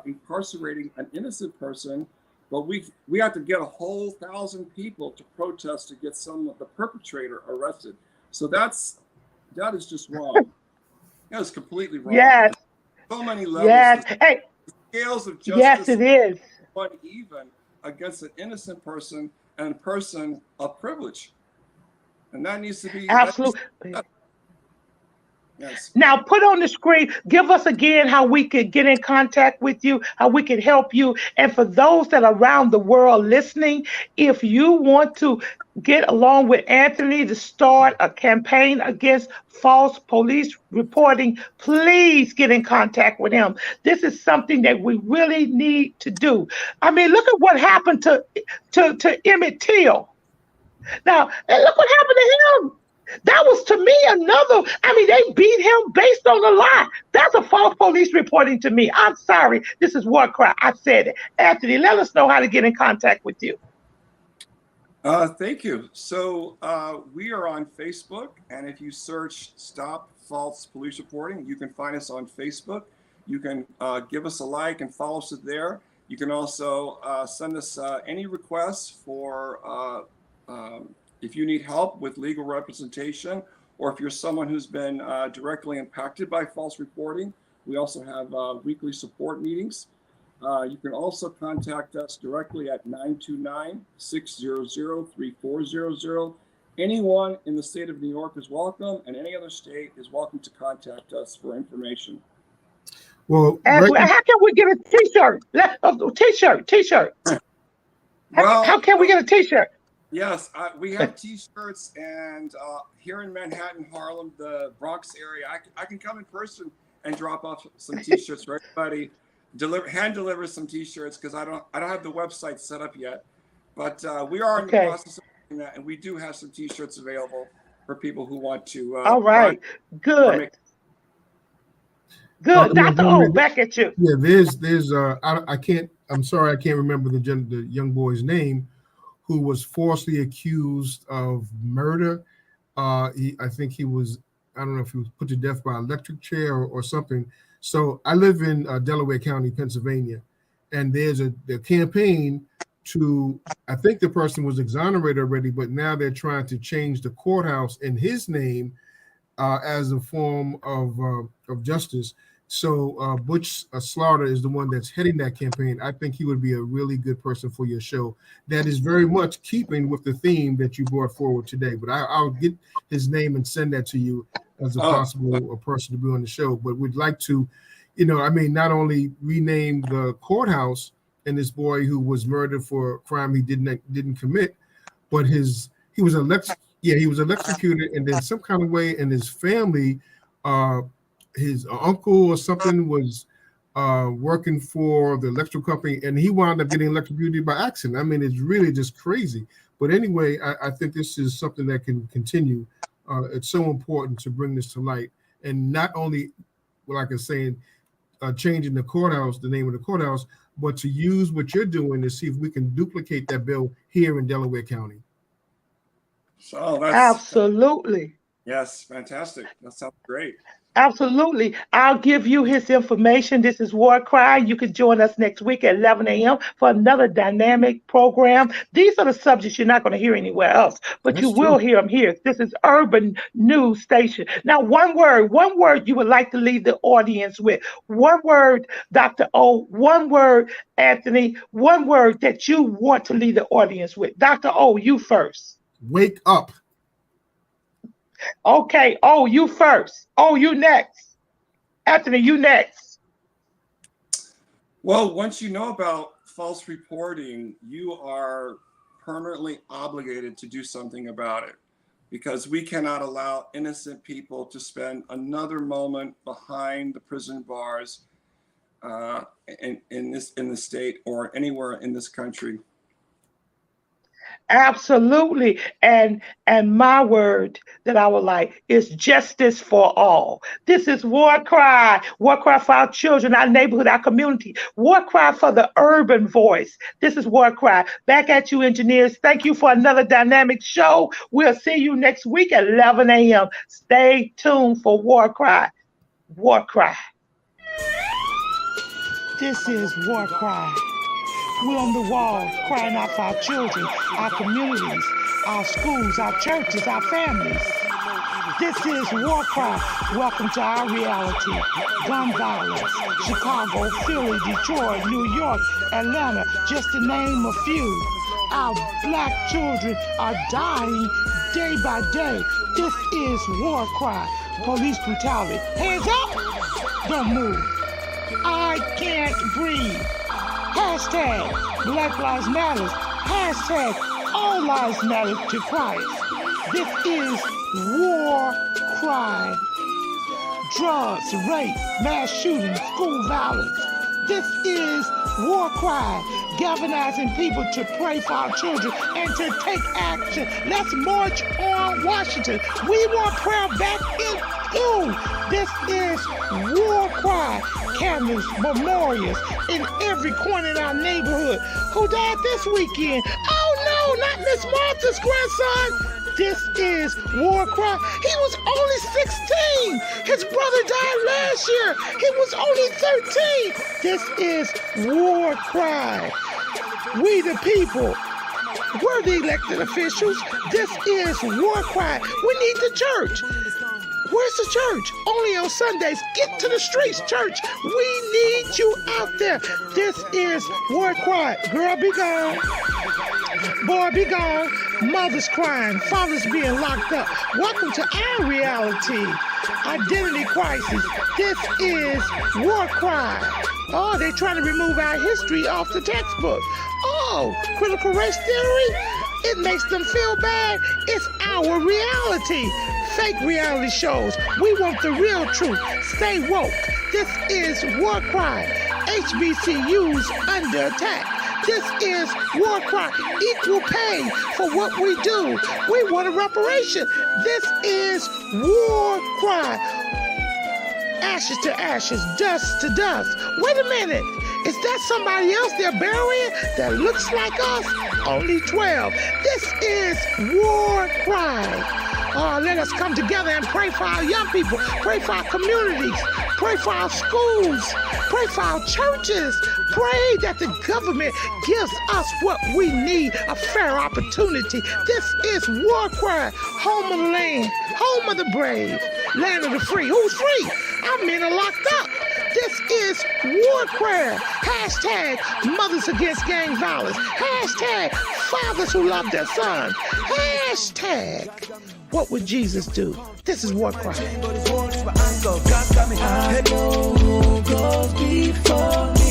Speaker 5: incarcerating an innocent person, but we have to get a whole 1,000 people to protest to get the perpetrator arrested. So that is just wrong. That is completely wrong.
Speaker 4: Yes.
Speaker 5: So many levels.
Speaker 4: Yes. Hey.
Speaker 5: Scales of justice.
Speaker 4: Yes, it is.
Speaker 5: Uneven against an innocent person and a person of privilege, and that needs to be
Speaker 4: absolutely.
Speaker 5: Yes.
Speaker 4: Now put on the screen, give us again how we could get in contact with you, how we could help you. And for those that are around the world listening, if you want to get along with Anthony to start a campaign against false police reporting, please get in contact with him. This is something that we really need to do. I mean, look at what happened to Emmett Till. Now, look what happened to him. That was, to me, they beat him based on a lie. That's a false police reporting to me. I'm sorry. This is war cry. I said it. Anthony, let us know how to get in contact with you.
Speaker 5: Thank you. So we are on Facebook, and if you search Stop False Police Reporting, you can find us on Facebook. You can give us a like and follow us there. You can also send us any requests for if you need help with legal representation, or if you're someone who's been directly impacted by false reporting. We also have weekly support meetings. You can also contact us directly at 929-600-3400. Anyone in the state of New York is welcome, and any other state is welcome to contact us for information.
Speaker 12: Well,
Speaker 4: how can we get a T-shirt? T-shirt.
Speaker 5: Well,
Speaker 4: how can we get a T-shirt?
Speaker 5: Yes, we have T-shirts, and here in Manhattan, Harlem, the Bronx area, I can come in person and drop off some T-shirts for everybody. Hand deliver some T-shirts, because I don't have the website set up yet, but we are in the process of doing that, and we do have some T-shirts available for people who want to.
Speaker 4: All right, good. Good, Dr. O, back at you.
Speaker 12: Yeah, there's I'm sorry, I can't remember the young boy's name, who was falsely accused of murder. I think he was, I don't know if he was put to death by electric chair or something. So I live in Delaware County, Pennsylvania, and there's a campaign to, I think the person was exonerated already, but now they're trying to change the courthouse in his name as a form of justice. So Butch Slaughter is the one that's heading that campaign. I think he would be a really good person for your show. That is very much keeping with the theme that you brought forward today. But I'll get his name and send that to you as a possible person to be on the show. But we'd like to, not only rename the courthouse and this boy who was murdered for a crime he didn't commit, but he was electrocuted, and then some kind of way in his family, his uncle or something was working for the electrical company, and he wound up getting electrocuted by accident. I mean, it's really just crazy. But anyway, I think this is something that can continue. It's so important to bring this to light, and not only, like I was saying, changing the courthouse, the name of the courthouse, but to use what you're doing to see if we can duplicate that bill here in Delaware County.
Speaker 5: So
Speaker 4: absolutely.
Speaker 5: Yes, fantastic. That sounds great.
Speaker 4: Absolutely. I'll give you his information. This is War Cry. You can join us next week at 11 a.m. for another dynamic program. These are the subjects you're not going to hear anywhere else, but you
Speaker 12: That's
Speaker 4: will
Speaker 12: true.
Speaker 4: hear them here. This is Urban News Station. Now, one word you would like to leave the audience with. One word, Dr. O, one word, Anthony, one word that you want to leave the audience with. Dr. O, you first.
Speaker 12: Wake up.
Speaker 4: Okay. Oh, you first. Oh, you next. Anthony, you next.
Speaker 5: Well, once you know about false reporting, you are permanently obligated to do something about it, because we cannot allow innocent people to spend another moment behind the prison bars in the state or anywhere in this country.
Speaker 4: Absolutely. And my word that I would like is justice for all. This is War Cry. War Cry for our children, our neighborhood, our community. War Cry for the urban voice. This is War Cry. Back at you, engineers. Thank you for another dynamic show. We'll see you next week at 11 a.m. Stay tuned for War Cry. War Cry. This is War Cry. We're on the wall crying out for our children, our communities, our schools, our churches, our families. This is War Cry. Welcome to our reality. Gun violence, Chicago, Philly, Detroit, New York, Atlanta, just to name a few. Our black children are dying day by day. This is War Cry. Police brutality. Hands up! Don't move. I can't breathe. Hashtag Black Lives Matter. Hashtag All Lives Matter to Christ. This is War Cry. Drugs, rape, mass shootings, school violence. This is War Cry. Galvanizing people to pray for our children and to take action. Let's march on Washington. We want prayer back in school. This is War Cry. Cameras, memorials in every corner in our neighborhood. Who died this weekend? Oh no, not Miss Martha's grandson. This is War Cry. He was only 16. His brother died last year. He was only 13. This is War Cry. We the people. We're the elected officials. This is War Cry. We need the church. Where's the church? Only on Sundays. Get to the streets, church. We need you out there. This is War Cry. Girl, be gone. Boy, be gone. Mothers crying. Fathers being locked up. Welcome to our reality. Identity crisis. This is War Cry. Oh, they're trying to remove our history off the textbook. Oh, critical race theory? It makes them feel bad. It's our reality. Fake reality shows. We want the real truth. Stay woke. This is War Cry. HBCUs under attack. This is War Cry. Equal pay for what we do. We want a reparation. This is War Cry. Ashes to ashes, dust to dust. Wait a minute. Is that somebody else they're burying that looks like us? Only 12. This is War Cry. Let us come together and pray for our young people, pray for our communities, pray for our schools, pray for our churches, pray that the government gives us what we need, a fair opportunity. This is War Cry, home of the land, home of the brave, land of the free. Who's free? Our men are locked up. This is War Cry. Hashtag mothers against gang violence. Hashtag fathers who love their sons. Hashtag what would Jesus do? This is War Cry.
Speaker 2: I know who goes before me.